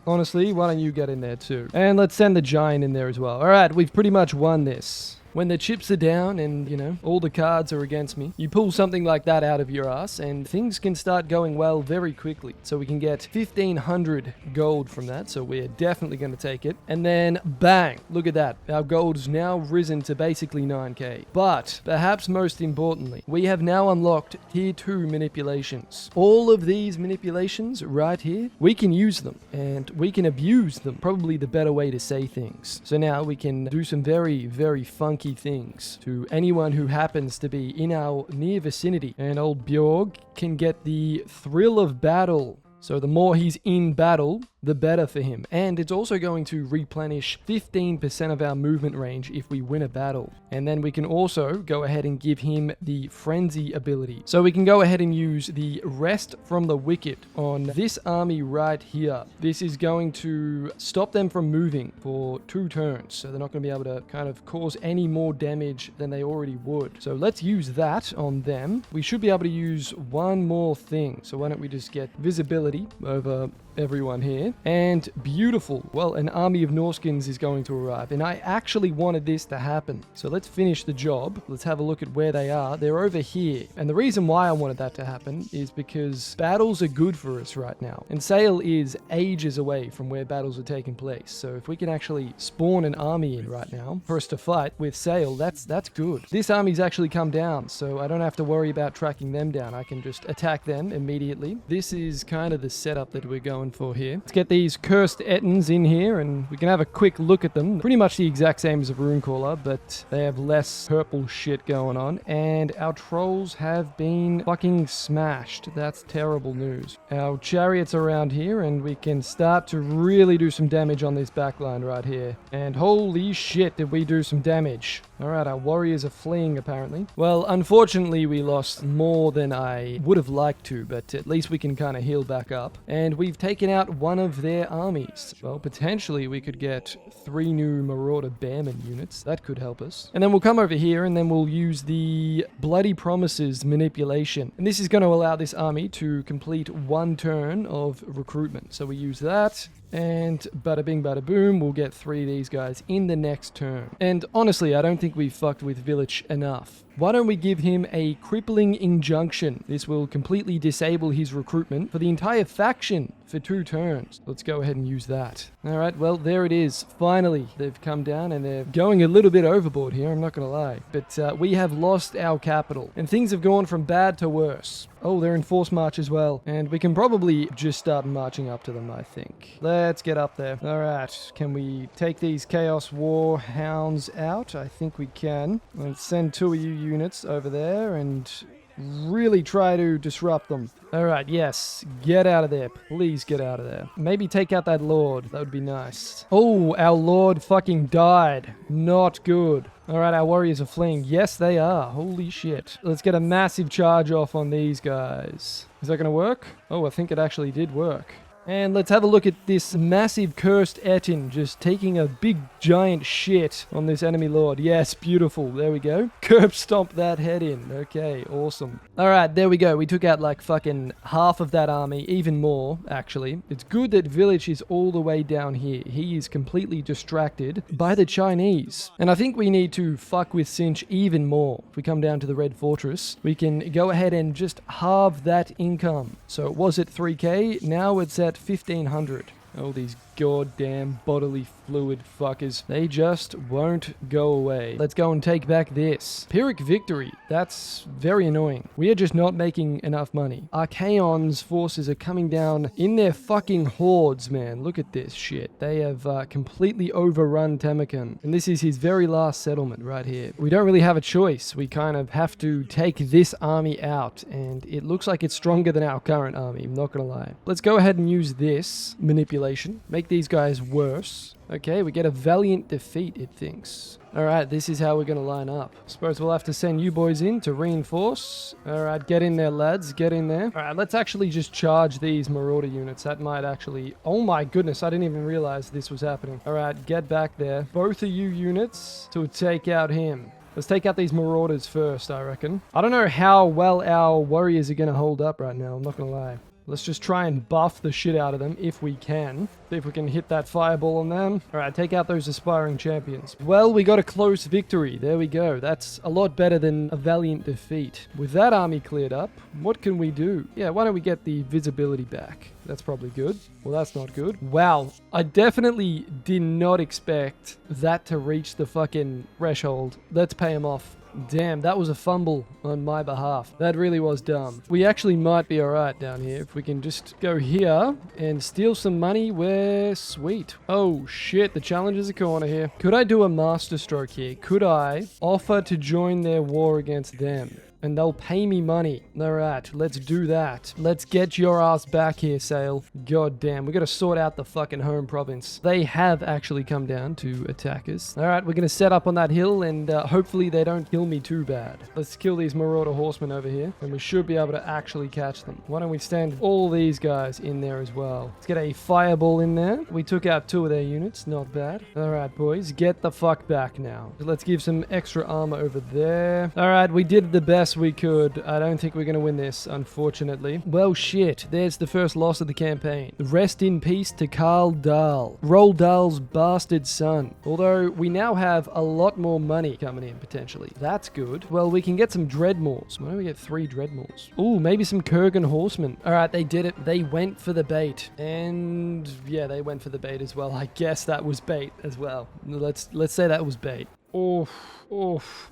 honestly, why don't you get in there too? And let's send the giant in there as well. Alright, we've pretty much won this. When the chips are down and, you know, all the cards are against me, you pull something like that out of your ass and things can start going well very quickly. So we can get 1,500 gold from that, so we're definitely going to take it. And then, bang, look at that. Our gold's now risen to basically 9k. But, perhaps most importantly, we have now unlocked tier 2 manipulations. All of these manipulations right here, we can use them and we can abuse them. Probably the better way to say things. So now we can do some very, very funky things to anyone who happens to be in our near vicinity. And old Bjorg can get the thrill of battle. So the more he's in battle, the better for him. And it's also going to replenish 15% of our movement range if we win a battle. And then we can also go ahead and give him the frenzy ability. So we can go ahead and use the rest from the wicked on this army right here. This is going to stop them from moving for 2 turns. So they're not going to be able to kind of cause any more damage than they already would. So let's use that on them. We should be able to use one more thing. So why don't we just get visibility over everyone here. And beautiful. Well, an army of Norskins is going to arrive. And I actually wanted this to happen. So let's finish the job. Let's have a look at where they are. They're over here. And the reason why I wanted that to happen is because battles are good for us right now. And Sale is ages away from where battles are taking place. So if we can actually spawn an army in right now for us to fight with Sale, that's good. This army's actually come down, so I don't have to worry about tracking them down. I can just attack them immediately. This is kind of the setup that we're going for here. Let's get these cursed Ettins in here and we can have a quick look at them. Pretty much the exact same as a Runecaller, but they have less purple shit going on. And our trolls have been fucking smashed. That's terrible news. Our chariots are around here and we can start to really do some damage on this backline right here. And holy shit, did we do some damage. Alright, our warriors are fleeing apparently. Well, unfortunately we lost more than I would have liked to, but at least we can kind of heal back up. And we've taken out one of their armies. Well, potentially we could get 3 new Marauder Bearman units. That could help us. And then we'll come over here and then we'll use the Bloody Promises manipulation. And this is going to allow this army to complete 1 turn of recruitment. So we use that. And bada bing bada boom, we'll get 3 of these guys in the next turn. And honestly, I don't think we've fucked with Village enough. Why don't we give him a crippling injunction? This will completely disable his recruitment for the entire faction for 2 turns. Let's go ahead and use that. Alright, well, there it is. Finally, they've come down and they're going a little bit overboard here, I'm not gonna lie. But we have lost our capital. And things have gone from bad to worse. Oh, they're in force march as well. And we can probably just start marching up to them, I think. Let's get up there. Alright, can we take these Chaos War Hounds out? I think we can. Let's send 2 of you units over there and really try to disrupt them. Alright, yes. Get out of there. Please get out of there. Maybe take out that Lord. That would be nice. Oh, our Lord fucking died. Not good. Alright, our warriors are fleeing. Yes, they are. Holy shit. Let's get a massive charge off on these guys. Is that going to work? Oh, I think it actually did work. And let's have a look at this massive cursed Ettin just taking a big giant shit on this enemy lord. Yes, beautiful. There we go. Curb stomp that head in. Okay, awesome. Alright, there we go. We took out like fucking half of that army, even more, actually. It's good that Village is all the way down here. He is completely distracted by the Chinese. And I think we need to fuck with Cinch even more. If we come down to the Red Fortress, we can go ahead and just halve that income. So it was at 3k, now it's at 1500. Oh, these goddamn bodily fluid fuckers. They just won't go away. Let's go and take back this. Pyrrhic victory. That's very annoying. We are just not making enough money. Archaon's forces are coming down in their fucking hordes, man. Look at this shit. They have completely overrun Temekan. And this is his very last settlement right here. We don't really have a choice. We kind of have to take this army out. And it looks like it's stronger than our current army. I'm not gonna lie. Let's go ahead and use this manipulation. Make these guys worse. Okay, we get a valiant defeat, it thinks. Alright, this is how we're going to line up. Suppose we'll have to send you boys in to reinforce. Alright, get in there, lads. Get in there. Alright, let's actually just charge these Marauder units. That might actually... Oh my goodness, I didn't even realize this was happening. Alright, get back there. Both of you units to take out him. Let's take out these Marauders first, I reckon. I don't know how well our warriors are going to hold up right now. I'm not going to lie. Let's just try and buff the shit out of them if we can. See if we can hit that fireball on them. Alright, take out those aspiring champions. Well, we got a close victory. There we go. That's a lot better than a valiant defeat. With that army cleared up, what can we do? Yeah, why don't we get the visibility back? That's probably good. Well, that's not good. Wow. I definitely did not expect that to reach the fucking threshold. Let's pay him off. Damn, that was a fumble on my behalf. That really was dumb. We actually might be alright down here. If we can just go here and steal some money, we're sweet. Oh shit, the challenge is a corner here. Could I do a masterstroke here? Could I offer to join their war against them? and they'll pay me money. All right, let's do that. Let's get your ass back here, Sale. God damn, we got to sort out the fucking home province. They have actually come down to attack us. All right, we're going to set up on that hill, and hopefully they don't kill me too bad. Let's kill these marauder horsemen over here, and we should be able to actually catch them. Why don't we stand all these guys in there as well? Let's get a fireball in there. We took out 2 of their units. Not bad. All right, boys, get the fuck back now. Let's give some extra armor over there. All right, we did the best we could. I don't think we're going to win this, unfortunately. Well, shit. There's the first loss of the campaign. Rest in peace to Carl Dahl, Roald Dahl's bastard son. Although we now have a lot more money coming in, potentially. That's good. Well, we can get some Dreadmaws. Why don't we get 3 Dreadmaws? Ooh, maybe some Kurgan horsemen. All right, they did it. They went for the bait. And yeah, they went for the bait as well. I guess that was bait as well. Let's say that was bait. Oof.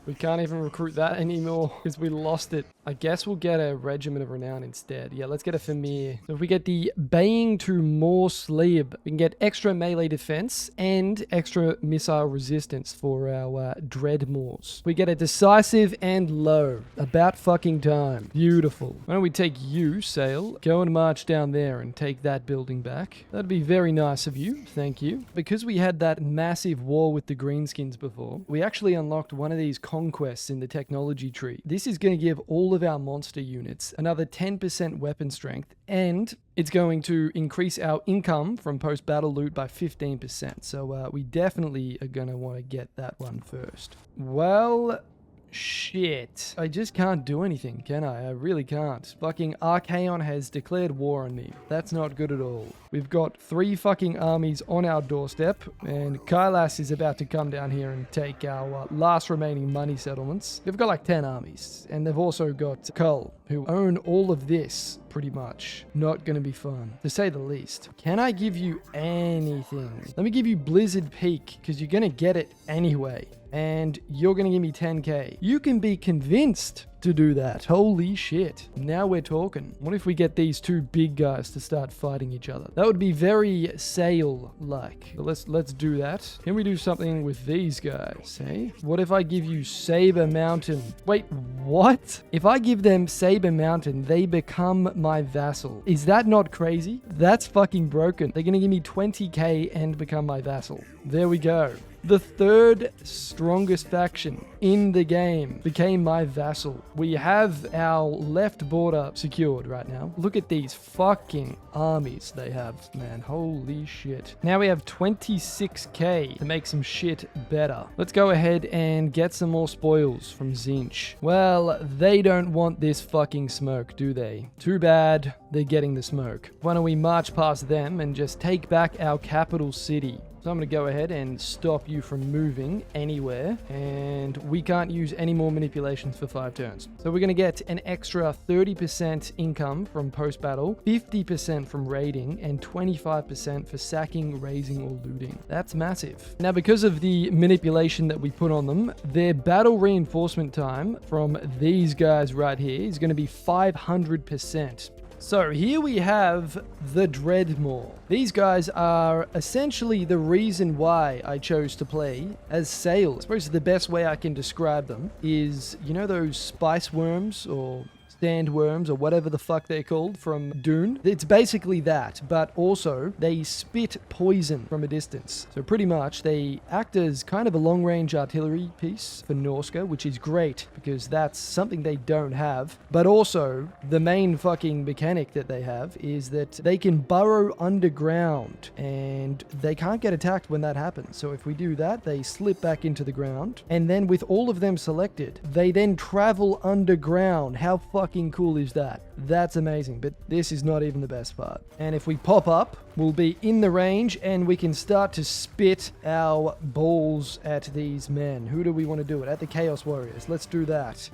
We can't even recruit that anymore because we lost it. I guess we'll get a Regiment of Renown instead. Yeah, let's get a Famir. So if we get the Baying to More Sleeb, we can get extra melee defense and extra missile resistance for our Dreadmaws. We get a Decisive and Low. About fucking time. Beautiful. Why don't we take you, Sale? Go and march down there and take that building back. That'd be very nice of you. Thank you. Because we had that massive war with the Greenskins before, we actually unlocked one of these conquests in the technology tree. This is going to give all of our monster units another 10% weapon strength, and it's going to increase our income from post-battle loot by 15%. So we definitely are going to want to get that one first. Well, shit. I just can't do anything, can I? I really can't. Fucking Archaon has declared war on me. That's not good at all. We've got 3 fucking armies on our doorstep, and Kailas is about to come down here and take our last remaining money settlements. They've got like 10 armies, and they've also got Kull, who own all of this, pretty much. Not gonna be fun, to say the least. Can I give you anything? Let me give you Blizzard Peak, because you're gonna get it anyway. And you're going to give me 10k. You can be convinced to do that. Holy shit. Now we're talking. What if we get these 2 big guys to start fighting each other? That would be very Sale-like. Let's do that. Can we do something with these guys, hey? What if I give you Saber Mountain? Wait, what? If I give them Saber Mountain, they become my vassal. Is that not crazy? That's fucking broken. They're going to give me 20k and become my vassal. There we go. The 3rd strongest faction in the game became my vassal. We have our left border secured right now. Look at these fucking armies they have, man. Holy shit. Now we have 26k to make some shit better. Let's go ahead and get some more spoils from Zinch. Well, they don't want this fucking smoke, do they? Too bad they're getting the smoke. Why don't we march past them and just take back our capital city? So I'm going to go ahead and stop you from moving anywhere, and we can't use any more manipulations for 5 turns. So we're going to get an extra 30% income from post-battle, 50% from raiding, and 25% for sacking, razing, or looting. That's massive. Now, because of the manipulation that we put on them, their battle reinforcement time from these guys right here is going to be 500%. So here we have the Dreadmaw. These guys are essentially the reason why I chose to play as Sale. I suppose the best way I can describe them is, you know those spice worms or sandworms or whatever the fuck they're called from Dune? It's basically that, but also they spit poison from a distance. So pretty much they act as kind of a long-range artillery piece for Norska, which is great because that's something they don't have. But also the main fucking mechanic that they have is that they can burrow underground and they can't get attacked when that happens. So if we do that, they slip back into the ground, and then with all of them selected, they then travel underground. How fucking cool is that? That's amazing, but this is not even the best part. And if we pop up, we'll be in the range and we can start to spit our balls at these men. Who do we want to do it? At the Chaos Warriors. Let's do that.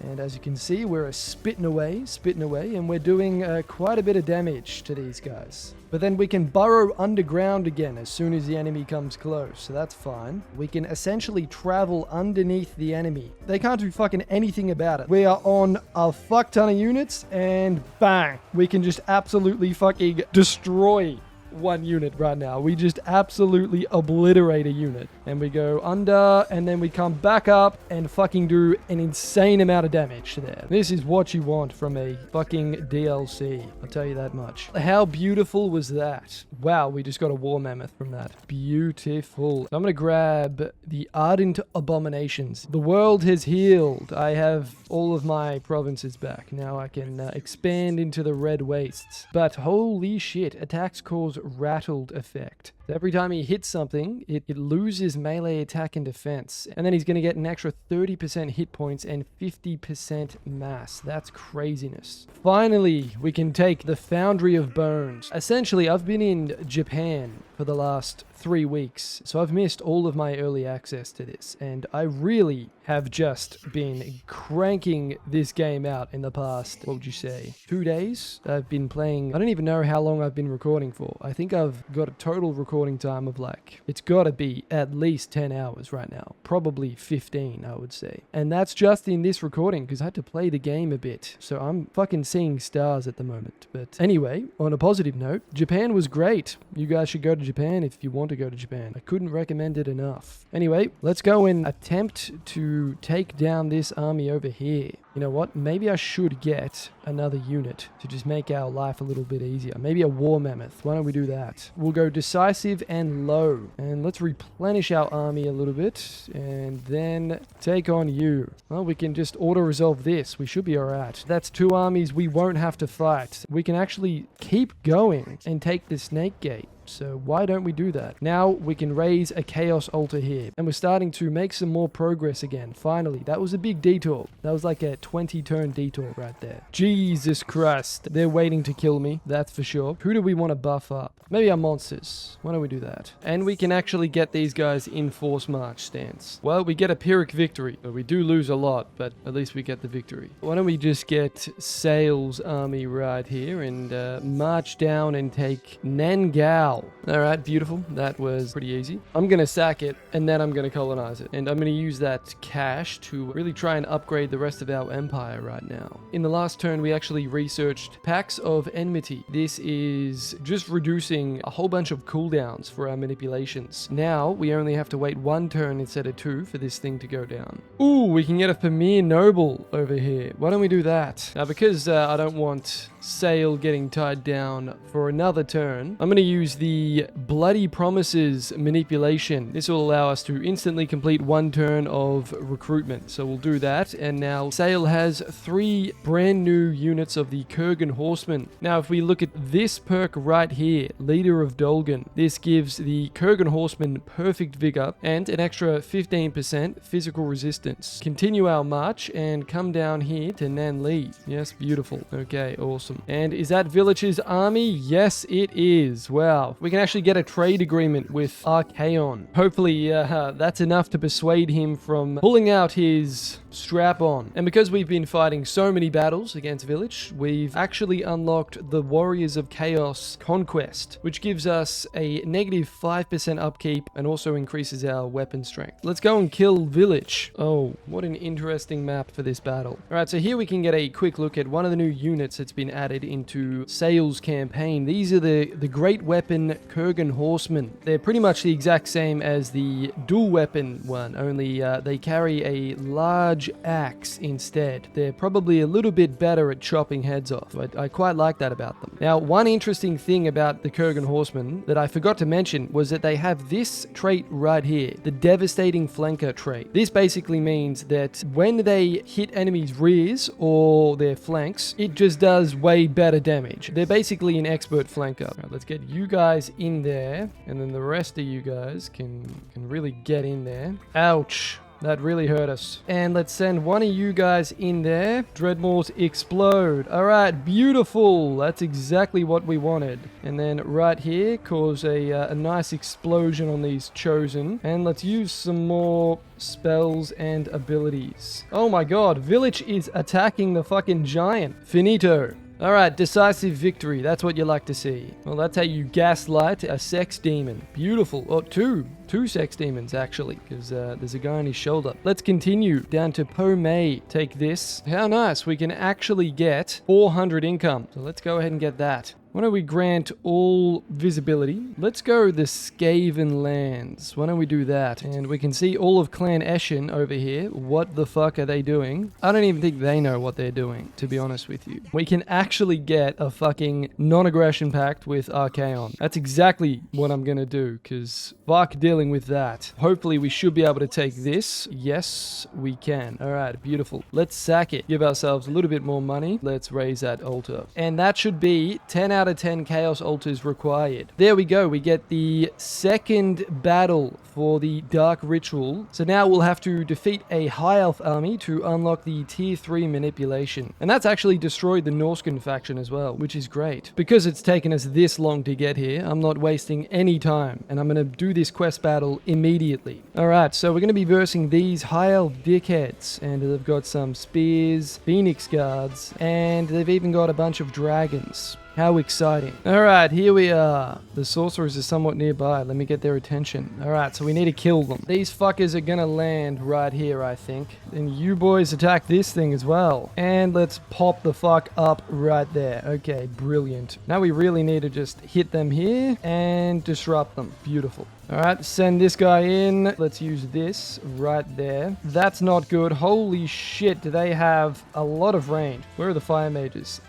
And as you can see, we're spitting away, and we're doing quite a bit of damage to these guys. But then we can burrow underground again as soon as the enemy comes close, so that's fine. We can essentially travel underneath the enemy. They can't do fucking anything about it. We are on a fuck ton of units, and bang! We can just absolutely fucking destroy one unit right now. We just absolutely obliterate a unit. And we go under, and then we come back up and fucking do an insane amount of damage there. This is what you want from a fucking DLC. I'll tell you that much. How beautiful was that? Wow, we just got a war mammoth from that. Beautiful. So I'm gonna grab the Ardent Abominations. The world has healed. I have all of my provinces back. Now I can expand into the Red Wastes. But holy shit, attacks cause rattled effect. Every time he hits something, it loses melee attack and defense. And then he's going to get an extra 30% hit points and 50% mass. That's craziness. Finally, we can take the Foundry of Bones. Essentially, I've been in Japan for the last 3 weeks, so I've missed all of my early access to this, and I really have just been cranking this game out in the past, what would you say, 2 days? I've been playing, I don't even know how long I've been recording for. I think I've got a total recording time of like, it's gotta be at least 10 hours right now, probably 15, I would say. And that's just in this recording, because I had to play the game a bit, so I'm fucking seeing stars at the moment. But anyway, on a positive note, Japan was great. You guys should go to Japan if you want to go to Japan. I couldn't recommend it enough. Anyway, let's go and attempt to take down this army over here. You know what? Maybe I should get another unit to just make our life a little bit easier. Maybe a war mammoth. Why don't we do that? We'll go decisive and low. And let's replenish our army a little bit. And then take on you. Well, we can just auto-resolve this. We should be alright. That's 2 armies we won't have to fight. We can actually keep going and take the Snake Gate. So why don't we do that? Now we can raise a chaos altar here. And we're starting to make some more progress again. Finally, that was a big detour. That was like a 20-turn detour right there. Jesus Christ. They're waiting to kill me. That's for sure. Who do we want to buff up? Maybe our monsters. Why don't we do that? And we can actually get these guys in force march stance. Well, we get a Pyrrhic victory. We do lose a lot, but at least we get the victory. Why don't we just get Sail's army right here and march down and take Nangao. Alright, beautiful. That was pretty easy. I'm going to sack it, and then I'm going to colonize it. And I'm going to use that cash to really try and upgrade the rest of our empire right now. In the last turn, we actually researched Pacts of Enmity. This is just reducing a whole bunch of cooldowns for our manipulations. Now, we only have to wait 1 turn instead of 2 for this thing to go down. Ooh, we can get a Pamir Noble over here. Why don't we do that? Now, because I don't want Sail getting tied down for another turn, I'm going to use the Bloody Promises manipulation. This will allow us to instantly complete 1 turn of recruitment. So we'll do that. And now Sail has 3 brand new units of the Kurgan Horsemen. Now, if we look at this perk right here, Leader of Dolgan, this gives the Kurgan Horsemen perfect vigor and an extra 15% physical resistance. Continue our march and come down here to Nanli. Yes, beautiful. Okay, awesome. And is that Villach's army? Yes, it is. Wow. We can actually get a trade agreement with Archaon. Hopefully, that's enough to persuade him from pulling out his strap-on. And because we've been fighting so many battles against Village, we've actually unlocked the Warriors of Chaos Conquest, which gives us a negative 5% upkeep and also increases our weapon strength. Let's go and kill Village. Oh, what an interesting map for this battle. Alright, so here we can get a quick look at one of the new units that's been added into Sail's campaign. These are the Great Weapon Kurgan Horsemen. They're pretty much the exact same as the dual weapon one, only they carry a large axe instead. They're probably a little bit better at chopping heads off. I quite like that about them. Now, one interesting thing about the Kurgan Horsemen that I forgot to mention was that they have this trait right here, the Devastating Flanker trait. This basically means that when they hit enemies' rears or their flanks, it just does way better damage. They're basically an expert flanker. Right, let's get you guys in there, and then the rest of you guys can really get in there. Ouch. That really hurt us. And let's send one of you guys in there. Dreadmores explode. All right, beautiful. That's exactly what we wanted. And then right here, cause a nice explosion on these chosen. And let's use some more spells and abilities. Oh my god, Village is attacking the fucking giant. Finito. Alright, decisive victory. That's what you like to see. Well, that's how you gaslight a sex demon. Beautiful. Oh, two sex demons, actually, because there's a guy on his shoulder. Let's continue down to Po Mei. Take this. How nice. We can actually get 400 income. So let's go ahead and get that. Why don't we grant all visibility? Let's go the Skaven lands. Why don't we do that? And we can see all of Clan Eshin over here. What the fuck are they doing? I don't even think they know what they're doing, to be honest with you. We can actually get a fucking non-aggression pact with Archaon. That's exactly what I'm gonna do, because fuck dealing with that. Hopefully we should be able to take this. Yes, we can. All right, beautiful. Let's sack it. Give ourselves a little bit more money. Let's raise that altar. And that should be 10 out of 10 Chaos Altars required. There we go. We get the second battle for the Dark Ritual. So now we'll have to defeat a High Elf army to unlock the Tier 3 manipulation. And that's actually destroyed the Norscan faction as well, which is great. Because it's taken us this long to get here, I'm not wasting any time. And I'm going to do this quest battle immediately. Alright, so we're going to be versing these High Elf dickheads. And they've got some spears, Phoenix Guards, and they've even got a bunch of dragons. How exciting. Alright, here we are. The sorcerers are somewhat nearby. Let me get their attention. Alright, so we need to kill them. These fuckers are gonna land right here, I think. And you boys attack this thing as well. And let's pop the fuck up right there. Okay, brilliant. Now we really need to just hit them here and disrupt them. Beautiful. Alright, send this guy in. Let's use this right there. That's not good. Holy shit, do they have a lot of range. Where are the fire mages?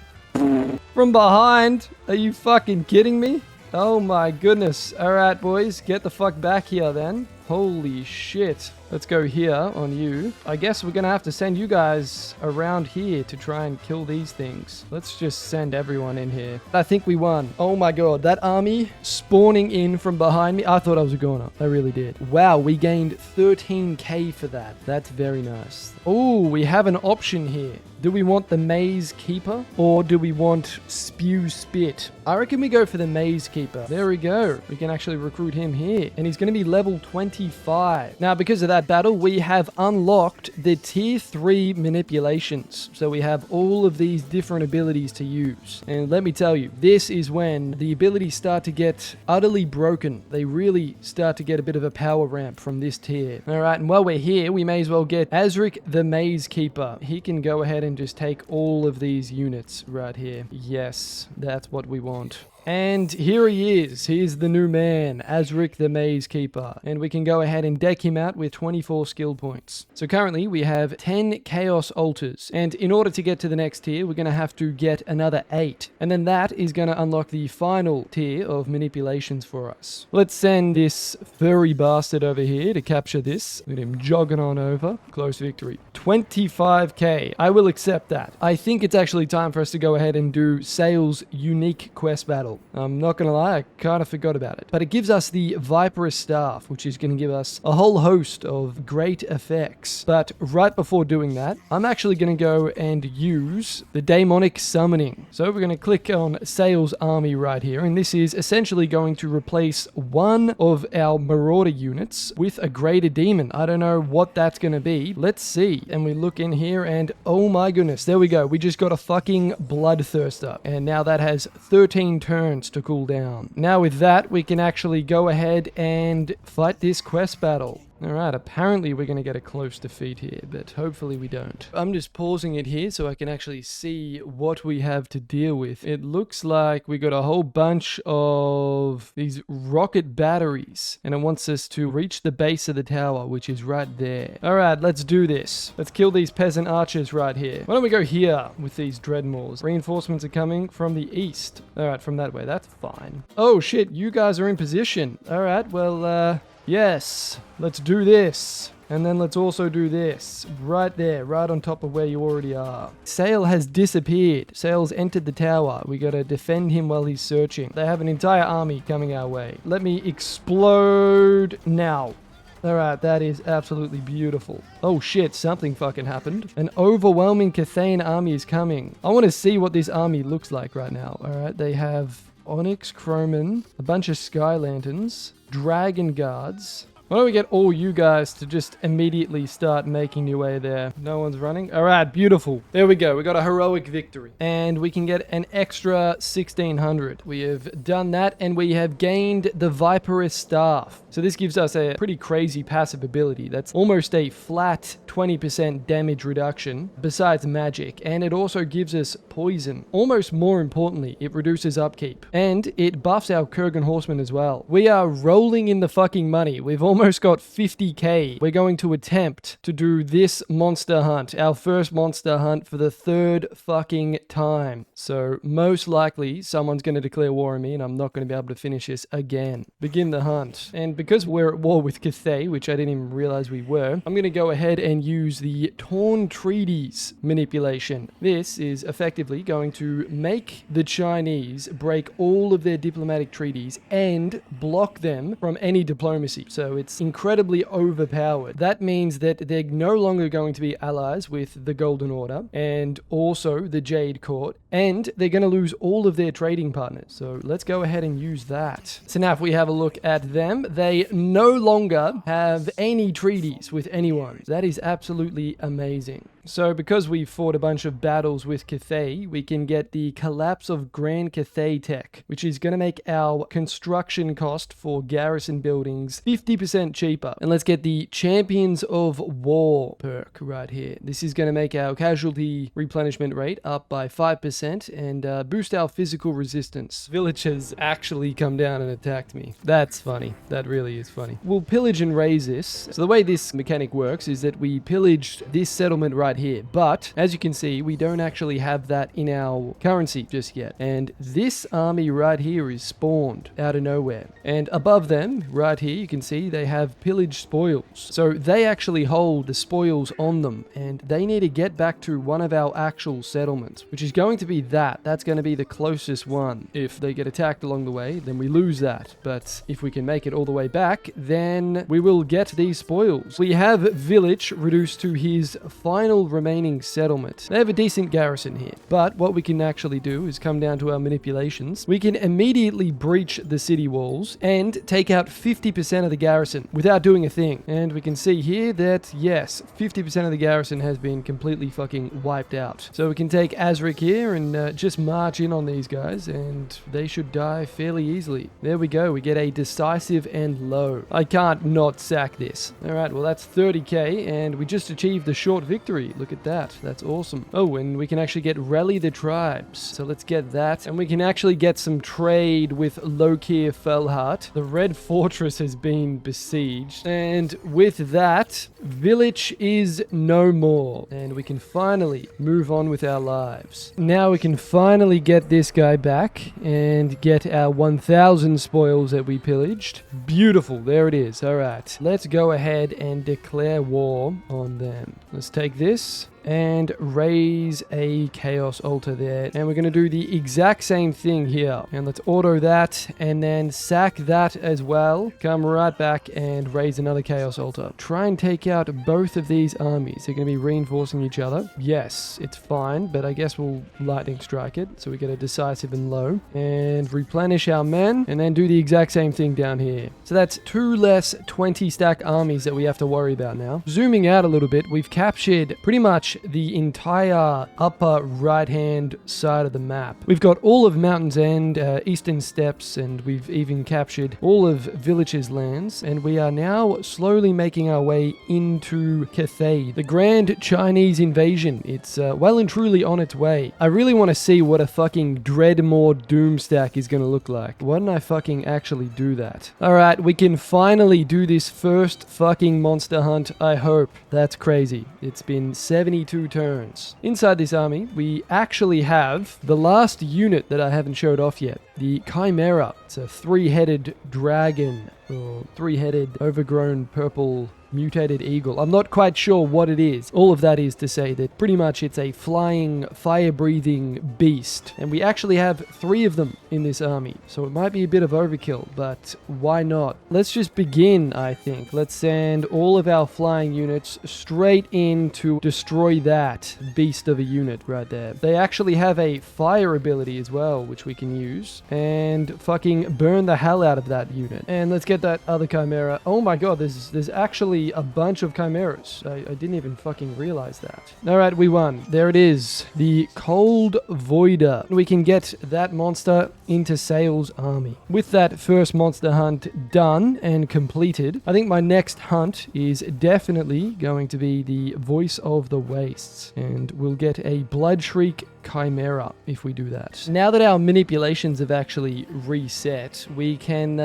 From behind? Are you fucking kidding me? Oh my goodness. Alright, boys. Get the fuck back here then. Holy shit. Let's go here on you. I guess we're gonna have to send you guys around here to try and kill these things. Let's just send everyone in here. I think we won. Oh my god, that army spawning in from behind me. I thought I was going up. I really did. Wow, we gained 13k for that. That's very nice. Oh, we have an option here. Do we want the Maze Keeper or do we want Spew Spit? I reckon we go for the Maze Keeper. There we go. We can actually recruit him here. And he's going to be level 25. Now, because of that battle, we have unlocked the Tier 3 manipulations. So we have all of these different abilities to use. And let me tell you, this is when the abilities start to get utterly broken. They really start to get a bit of a power ramp from this tier. All right, and while we're here, we may as well get Azric the Maze Keeper. He can go ahead and just take all of these units right here. Yes, that's what we want. And here he is. He's the new man, Azric the Maze Keeper. And we can go ahead and deck him out with 24 skill points. So currently we have 10 Chaos Altars. And in order to get to the next tier, we're going to have to get another 8. And then that is going to unlock the final tier of manipulations for us. Let's send this furry bastard over here to capture this. Look at him jogging on over. Close victory. 25k. I will accept that. I think it's actually time for us to go ahead and do Sale's unique quest battle. I'm not gonna lie, I kind of forgot about it. But it gives us the Viperous Staff, which is gonna give us a whole host of great effects. But right before doing that, I'm actually gonna go and use the Daemonic Summoning. So we're gonna click on Sale's army right here, and this is essentially going to replace one of our Marauder units with a Greater Demon. I don't know what that's gonna be. Let's see. And we look in here and oh my goodness, there we go. We just got a fucking Bloodthirster. And now that has 13 turns to cool down. Now with that, we can actually go ahead and fight this quest battle. Alright, apparently we're going to get a close defeat here, but hopefully we don't. I'm just pausing it here so I can actually see what we have to deal with. It looks like we got a whole bunch of these rocket batteries, and it wants us to reach the base of the tower, which is right there. Alright, let's do this. Let's kill these peasant archers right here. Why don't we go here with these Dreadmaws? Reinforcements are coming from the east. Alright, from that way. That's fine. Oh shit, you guys are in position. Alright, well, yes, let's do this. And then let's also do this. Right there, right on top of where you already are. Sale has disappeared. Sale's entered the tower. We gotta defend him while he's searching. They have an entire army coming our way. Let me explode now. Alright, that is absolutely beautiful. Oh shit, something fucking happened. An overwhelming Cathane army is coming. I want to see what this army looks like right now. Alright, they have Onyx Crowman, a bunch of Sky Lanterns, Dragon Guards, Why don't we get all you guys to just immediately start making your way there? No one's running? All right, beautiful. There we go. We got a heroic victory. And we can get an extra 1600. We have done that, and we have gained the Viperous Staff. So this gives us a pretty crazy passive ability. That's almost a flat 20% damage reduction besides magic. And it also gives us poison. Almost more importantly, it reduces upkeep. And it buffs our Kurgan Horsemen as well. We are rolling in the fucking money. We've almost got 50k. We're going to attempt to do this monster hunt. Our first monster hunt for the third fucking time. So most likely someone's going to declare war on me and I'm not going to be able to finish this again. Begin the hunt. And because we're at war with Cathay, which I didn't even realize we were, I'm going to go ahead and use the Torn Treaties manipulation. This is effectively going to make the Chinese break all of their diplomatic treaties and block them from any diplomacy. So it's incredibly overpowered. That means that they're no longer going to be allies with the Golden Order and also the Jade Court, and they're going to lose all of their trading partners. So let's go ahead and use that. So now if we have a look at them, they no longer have any treaties with anyone. That is absolutely amazing. So because we fought a bunch of battles with Cathay, we can get the Collapse of Grand Cathay Tech, which is going to make our construction cost for garrison buildings 50% cheaper. And let's get the Champions of War perk right here. This is going to make our casualty replenishment rate up by 5% and boost our physical resistance. Villagers actually come down and attacked me. That's funny. That really is funny. We'll pillage and raise this. So the way this mechanic works is that we pillaged this settlement right here, but as you can see, we don't actually have that in our currency just yet. And this army right here is spawned out of nowhere. And above them, right here, you can see they have pillaged spoils. So they actually hold the spoils on them, and they need to get back to one of our actual settlements, which is going to be that. That's going to be the closest one. If they get attacked along the way, then we lose that. But if we can make it all the way back, then we will get these spoils. We have Village reduced to his final remaining settlement. They have a decent garrison here, but what we can actually do is come down to our manipulations. We can immediately breach the city walls and take out 50% of the garrison without doing a thing. And we can see here that yes, 50% of the garrison has been completely fucking wiped out. So we can take Azric here and just march in on these guys, and they should die fairly easily. There we go. We get a decisive and low. I can't not sack this. All right, well that's 30k, and we just achieved the short victory. Look at that. That's awesome. Oh, and we can actually get Rally the Tribes. So let's get that. And we can actually get some trade with Lokir Felhart. The Red Fortress has been besieged. And with that, Village is no more. And we can finally move on with our lives. Now we can finally get this guy back and get our 1,000 spoils that we pillaged. Beautiful. There it is. All right. Let's go ahead and declare war on them. Let's take this and raise a chaos altar there, and we're going to do the exact same thing here. And let's auto that and then sack that as well. Come right back and raise another chaos altar. Try and take out both of these armies. They're going to be reinforcing each other. Yes, it's fine, but I guess we'll lightning strike it so we get a decisive and low, and replenish our men, and then do the exact same thing down here. So that's 2 less 20 stack armies that we have to worry about now. Zooming out a little bit, we've captured pretty much the entire upper right hand side of the map. We've got all of Mountain's End, Eastern Steppes, and we've even captured all of Village's lands, and we are now slowly making our way into Cathay. The Grand Chinese Invasion, it's well and truly on its way. I really want to see what a fucking Dreadmore Doomstack is going to look like. Why don't I fucking actually do that? Alright, we can finally do this first fucking monster hunt, I hope. That's crazy. It's been 72 turns. Inside this army, we actually have the last unit that I haven't showed off yet. The Chimera. It's a 3-headed dragon, or 3-headed overgrown purple mutated eagle. I'm not quite sure what it is. All of that is to say that pretty much it's a flying, fire-breathing beast. And we actually have 3 of them in this army. So it might be a bit of overkill, but why not? Let's just begin, I think. Let's send all of our flying units straight in to destroy that beast of a unit right there. They actually have a fire ability as well, which we can use. And fucking burn the hell out of that unit. And let's get that other chimera. Oh my god, there's actually a bunch of chimeras. I didn't even fucking realize that. Alright, we won. There it is. The Cold Voider. We can get that monster into Sale's army. With that first monster hunt done and completed, I think my next hunt is definitely going to be the Voice of the Wastes. And we'll get a Blood Shriek Chimera if we do that. Now that our manipulations have actually reset, we can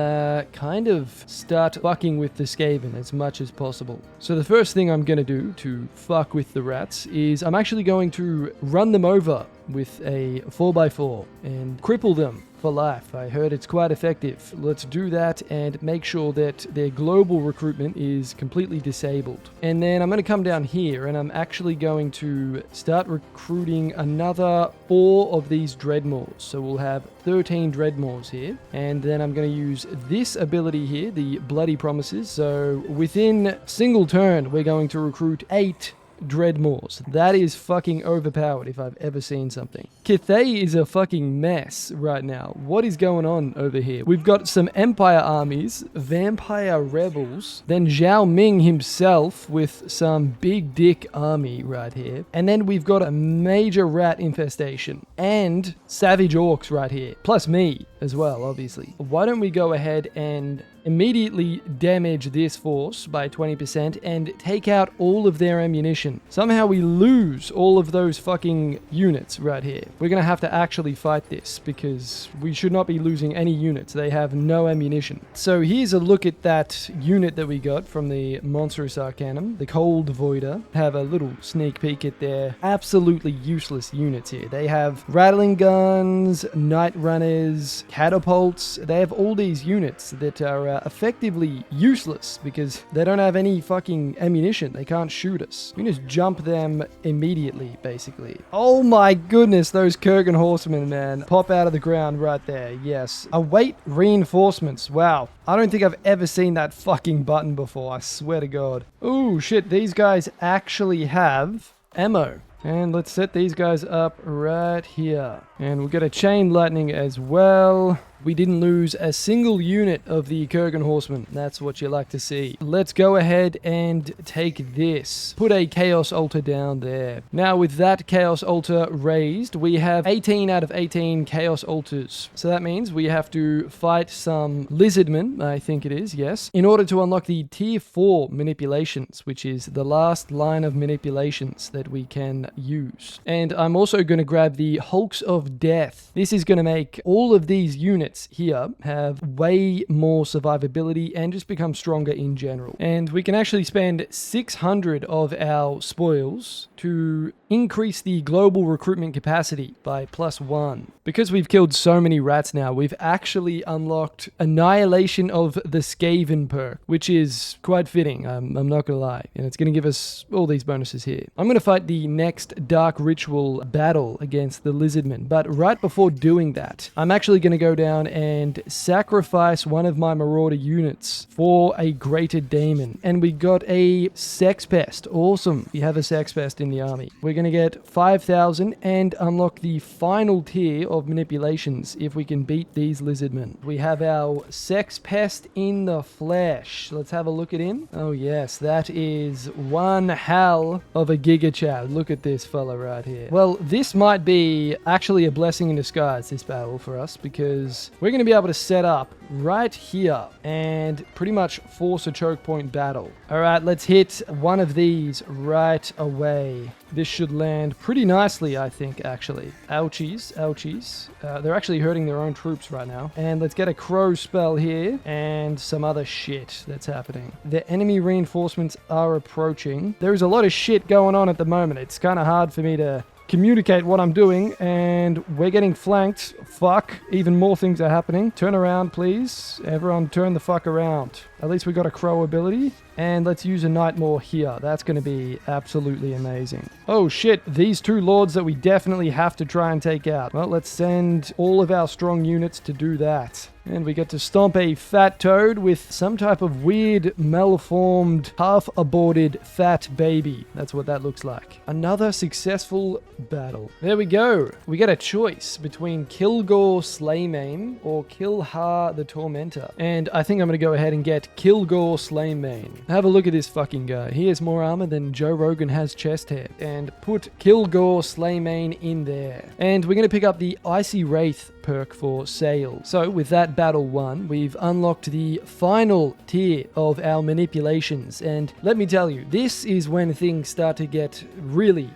kind of start fucking with the Skaven as much as possible. So the first thing I'm going to do to fuck with the rats is I'm actually going to run them over with a 4x4 and cripple them for life. I heard it's quite effective. Let's do that and make sure that their global recruitment is completely disabled. And then I'm going to come down here and I'm actually going to start recruiting another 4 of these Dreadmaws. So we'll have 13 Dreadmaws here. And then I'm going to use this ability here, the Bloody Promises. So within single turn, we're going to recruit 8 Dreadmaws. That is fucking overpowered if I've ever seen something. Cathay is a fucking mess right now. What is going on over here? We've got some Empire armies, Vampire rebels, then Zhao Ming himself with some big dick army right here. And then we've got a major rat infestation and savage orcs right here. Plus me as well, obviously. Why don't we go ahead and immediately damage this force by 20% and take out all of their ammunition. Somehow we lose all of those fucking units right here. We're gonna have to actually fight this because we should not be losing any units. They have no ammunition. So here's a look at that unit that we got from the Monstrous Arcanum, the Cold Voider. Have a little sneak peek at their absolutely useless units here. They have rattling guns, night runners, catapults. They have all these units that are effectively useless because they don't have any fucking ammunition. They can't shoot us. We can just jump them immediately, basically. Oh my goodness, those Kurgan horsemen, man. Pop out of the ground right there. Yes. Await reinforcements. Wow. I don't think I've ever seen that fucking button before. I swear to God. Ooh, shit. These guys actually have ammo. And let's set these guys up right here. And we'll get a chain lightning as well. We didn't lose a single unit of the Kurgan horsemen. That's what you like to see. Let's go ahead and take this. Put a Chaos Altar down there. Now with that Chaos Altar raised, we have 18 out of 18 Chaos Altars. So that means we have to fight some Lizardmen, I think it is, yes, in order to unlock the Tier 4 manipulations, which is the last line of manipulations that we can use. And I'm also going to grab the Hulks of Death. This is going to make all of these units here have way more survivability and just become stronger in general. And we can actually spend 600 of our spoils to increase the global recruitment capacity by +1. Because we've killed so many rats now, we've actually unlocked Annihilation of the Skaven perk, which is quite fitting, I'm not gonna lie. And it's gonna give us all these bonuses here. I'm gonna fight the next Dark Ritual battle against the Lizardmen, but right before doing that, I'm actually gonna go down and sacrifice one of my Marauder units for a Greater Daemon. And we got a Sex Pest. Awesome. We have a Sex Pest in the army. We're going to get 5,000 and unlock the final tier of manipulations if we can beat these Lizardmen. We have our Sex Pest in the flesh. Let's have a look at him. Oh yes, that is one hell of a Giga Chad. Look at this fella right here. Well, this might be actually a blessing in disguise, this battle for us, because we're going to be able to set up right here and pretty much force a choke point battle. All right, let's hit one of these right away. This should land pretty nicely, I think, actually. Ouchies, ouchies. They're actually hurting their own troops right now. And let's get a crow spell here and some other shit that's happening. The enemy reinforcements are approaching. There's a lot of shit going on at the moment. It's kind of hard for me to communicate what I'm doing, and we're getting flanked. Fuck, even more things are happening. Turn around, please. Everyone turn the fuck around. At least we got a crow ability. And let's use a Nightmare here. That's going to be absolutely amazing. Oh shit, these two lords that we definitely have to try and take out. Well, let's send all of our strong units to do that. And we get to stomp a fat toad with some type of weird, malformed, half-aborted fat baby. That's what that looks like. Another successful battle. There we go. We get a choice between Kilgore Slaymane or Kilhar the Tormentor. And I think I'm going to go ahead and get Kilgore Slaymane. Have a look at this fucking guy. He has more armor than Joe Rogan has chest hair. And put Kilgore Slaymane in there. And we're going to pick up the Icy Wraith perk for sale. So with that battle won, we've unlocked the final tier of our manipulations. And let me tell you, this is when things start to get really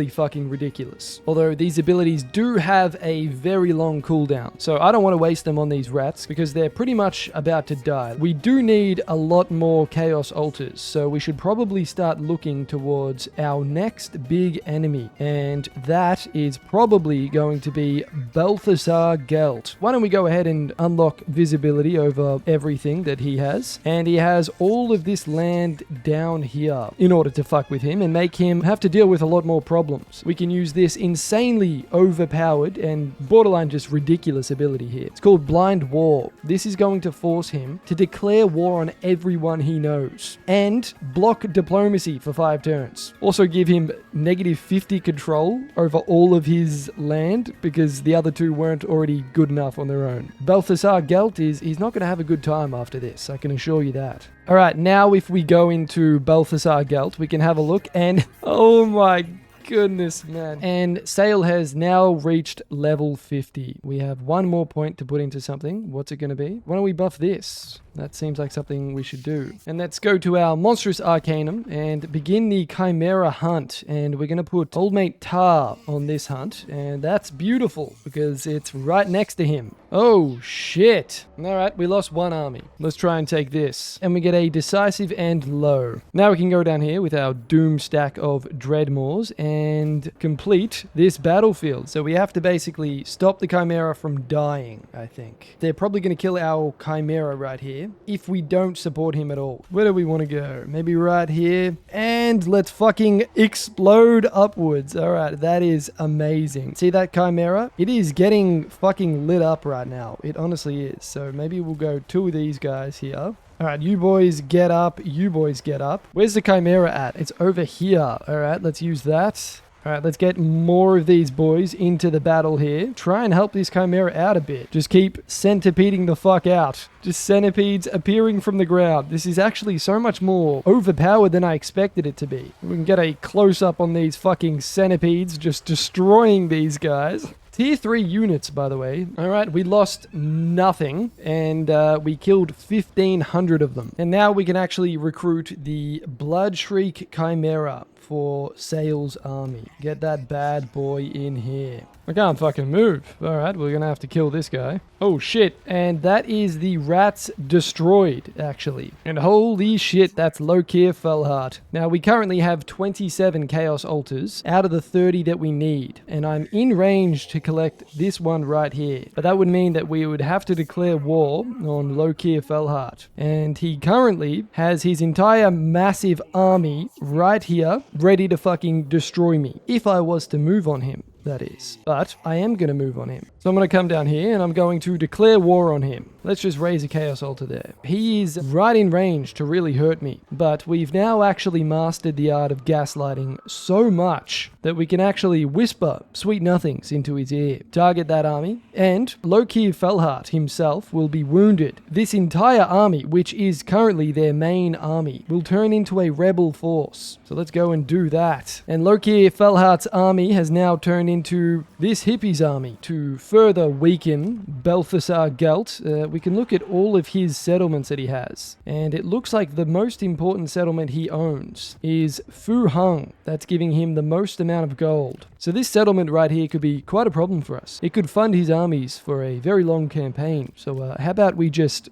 fucking ridiculous. Although these abilities do have a very long cooldown. So I don't want to waste them on these rats because they're pretty much about to die. We do need a lot more Chaos Altars. So we should probably start looking towards our next big enemy. And that is probably going to be Balthasar Gelt. Why don't we go ahead and unlock visibility over everything that he has. And he has all of this land down here in order to fuck with him and make him have to deal with a lot more problems. We can use this insanely overpowered and borderline just ridiculous ability here. It's called Blind War. This is going to force him to declare war on everyone he knows and block diplomacy for 5 turns. Also give him negative 50 control over all of his land because the other two weren't already good enough on their own. Balthasar Gelt he's not going to have a good time after this, I can assure you that. Alright, now if we go into Balthasar Gelt, we can have a look and oh my goodness, man. And Sale has now reached level 50. We have one more point to put into something. What's it going to be? Why don't we buff this? That seems like something we should do. And let's go to our Monstrous Arcanum and begin the Chimera hunt. And we're going to put Old Mate Tar on this hunt. And that's beautiful because it's right next to him. Oh, shit. All right, we lost one army. Let's try and take this. And we get a Decisive and Low. Now we can go down here with our Doom stack of Dreadmaws and complete this battlefield. So we have to basically stop the Chimera from dying, I think. They're probably going to kill our Chimera right here if we don't support him at all. Where do we want to go? Maybe right here. And let's fucking explode upwards. All right, that is amazing. See that Chimera? It is getting fucking lit up right now. It honestly is. So maybe we'll go 2 of these guys here. All right, you boys get up. You boys get up. Where's the Chimera at? It's over here. All right, let's use that. All right, let's get more of these boys into the battle here. Try and help this Chimera out a bit. Just keep centipeding the fuck out. Just centipedes appearing from the ground. This is actually so much more overpowered than I expected it to be. We can get a close-up on these fucking centipedes just destroying these guys. Tier 3 units, by the way. Alright, we lost nothing, and we killed 1,500 of them. And now we can actually recruit the Blood Shriek Chimera for Sale's army. Get that bad boy in here. I can't fucking move. Alright, we're gonna have to kill this guy. Oh shit, and that is the rats destroyed, actually. And holy shit, that's Lokir Felhart. Now, we currently have 27 Chaos Altars out of the 30 that we need. And I'm in range to collect this one right here. But that would mean that we would have to declare war on Lokir Felhart. And he currently has his entire massive army right here, ready to fucking destroy me. If I was to move on him, that is. But I am going to move on him. So I'm going to come down here and I'm going to declare war on him. Let's just raise a Chaos Altar there. He is right in range to really hurt me. But we've now actually mastered the art of gaslighting so much that we can actually whisper sweet nothings into his ear. Target that army. And Lokir Felhart himself will be wounded. This entire army, which is currently their main army, will turn into a rebel force. So let's go and do that. And Lokir Felhart's army has now turned into this hippie's army to further weaken Balthasar Gelt. We can look at all of his settlements that he has. And it looks like the most important settlement he owns is Fu Hung. That's giving him the most amount of gold. So this settlement right here could be quite a problem for us. It could fund his armies for a very long campaign. So how about we just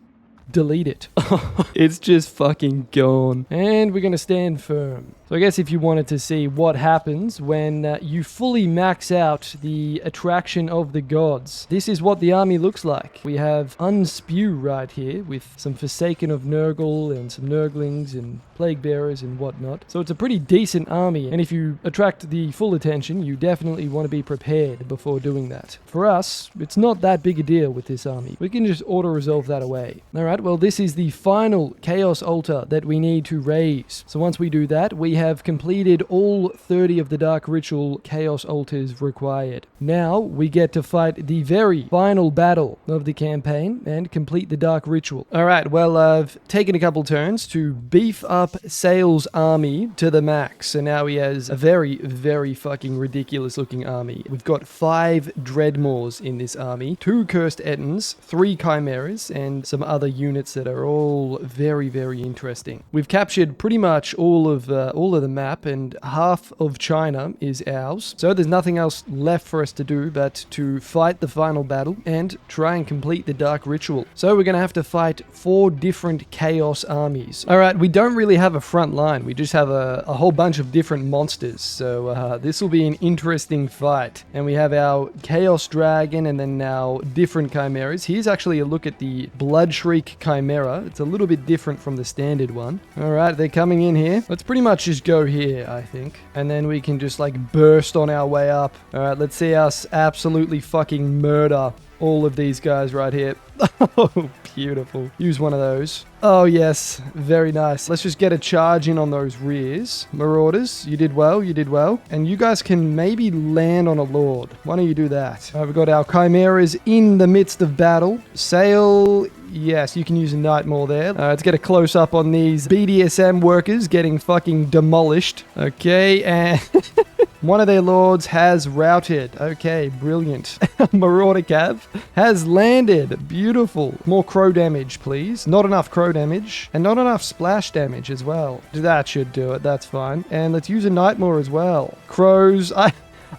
delete it? It's just fucking gone. And we're going to stand firm. So I guess if you wanted to see what happens when you fully max out the attraction of the gods, this is what the army looks like. We have Unspew right here with some Forsaken of Nurgle and some Nurglings and Plague Bearers and whatnot. So it's a pretty decent army, and if you attract the full attention, you definitely want to be prepared before doing that. For us, it's not that big a deal with this army. We can just auto-resolve that away. Alright, well this is the final Chaos Altar that we need to raise. So once we do that, we have completed all 30 of the Dark Ritual Chaos Altars required. Now we get to fight the very final battle of the campaign and complete the Dark Ritual. Alright, well I've taken a couple turns to beef up Sale's army to the max, and now he has a very, very fucking ridiculous looking army. We've got 5 Dreadmaws in this army, 2 Cursed Ettins, 3 Chimeras, and some other units that are all very, very interesting. We've captured pretty much all of the map, and half of China is ours. So there's nothing else left for us to do but to fight the final battle and try and complete the Dark Ritual. So we're going to have to fight 4 different Chaos armies. Alright, we don't really have a front line. We just have a whole bunch of different monsters. So this will be an interesting fight. And we have our Chaos Dragon and then now different Chimeras. Here's actually a look at the Blood Shriek Chimera. It's a little bit different from the standard one. Alright, they're coming in here. Let's pretty much just go here, I think. And then we can just like burst on our way up. Alright, let's see us absolutely fucking murder all of these guys right here. Oh, beautiful. Use one of those. Oh, yes. Very nice. Let's just get a charge in on those rears. Marauders, you did well. You did well. And you guys can maybe land on a Lord. Why don't you do that? We've got our Chimeras in the midst of battle. Sail... Yes, you can use a Nightmare there. Let's get a close-up on these BDSM workers getting fucking demolished. Okay, and... One of their lords has routed. Okay, brilliant. Marauder Cav has landed. Beautiful. More crow damage, please. Not enough crow damage. And not enough splash damage as well. That should do it. That's fine. And let's use a Nightmare as well. Crows.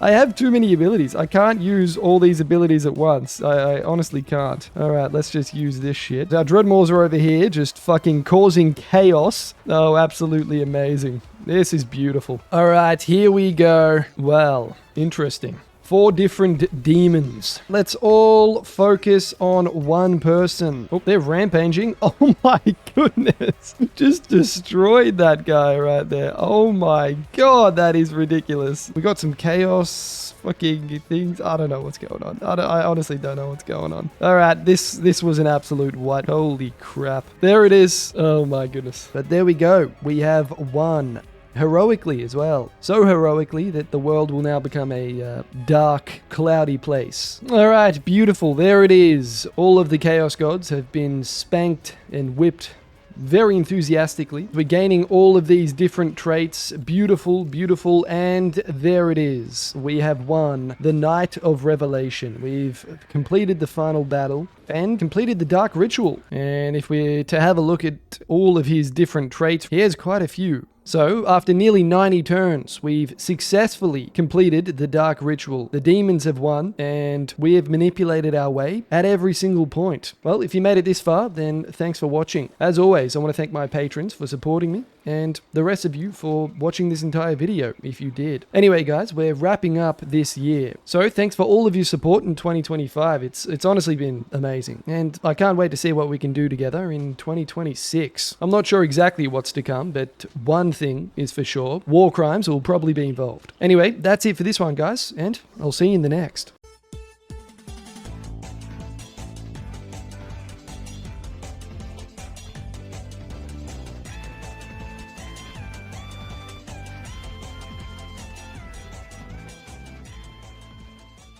I have too many abilities. I can't use all these abilities at once. I honestly can't. Alright, let's just use this shit. Our Dreadmaws are over here, just fucking causing chaos. Oh, absolutely amazing. This is beautiful. Alright, here we go. Well, interesting. 4 different demons. Let's all focus on one person. Oh, they're rampaging. Oh my goodness. Just destroyed that guy right there. Oh my god, that is ridiculous. We got some chaos fucking things. I don't know what's going on. I honestly don't know what's going on. Alright, this was an absolute what? Holy crap. There it is. Oh my goodness. But there we go. We have won. Heroically as well. So heroically that the world will now become a dark, cloudy place. Alright, beautiful. There it is. All of the Chaos Gods have been spanked and whipped very enthusiastically. We're gaining all of these different traits. Beautiful, beautiful, and there it is. We have won the Night of Revelation. We've completed the final battle and completed the Dark Ritual. And if we're to have a look at all of his different traits, he has quite a few. So, after nearly 90 turns, we've successfully completed the Dark Ritual. The demons have won, and we have manipulated our way at every single point. Well, if you made it this far, then thanks for watching. As always, I want to thank my patrons for supporting me, and the rest of you for watching this entire video, if you did. Anyway, guys, we're wrapping up this year. So, thanks for all of your support in 2025. It's honestly been amazing, and I can't wait to see what we can do together in 2026. I'm not sure exactly what's to come, but one thing is for sure, war crimes will probably be involved. Anyway, that's it for this one, guys, and I'll see you in the next.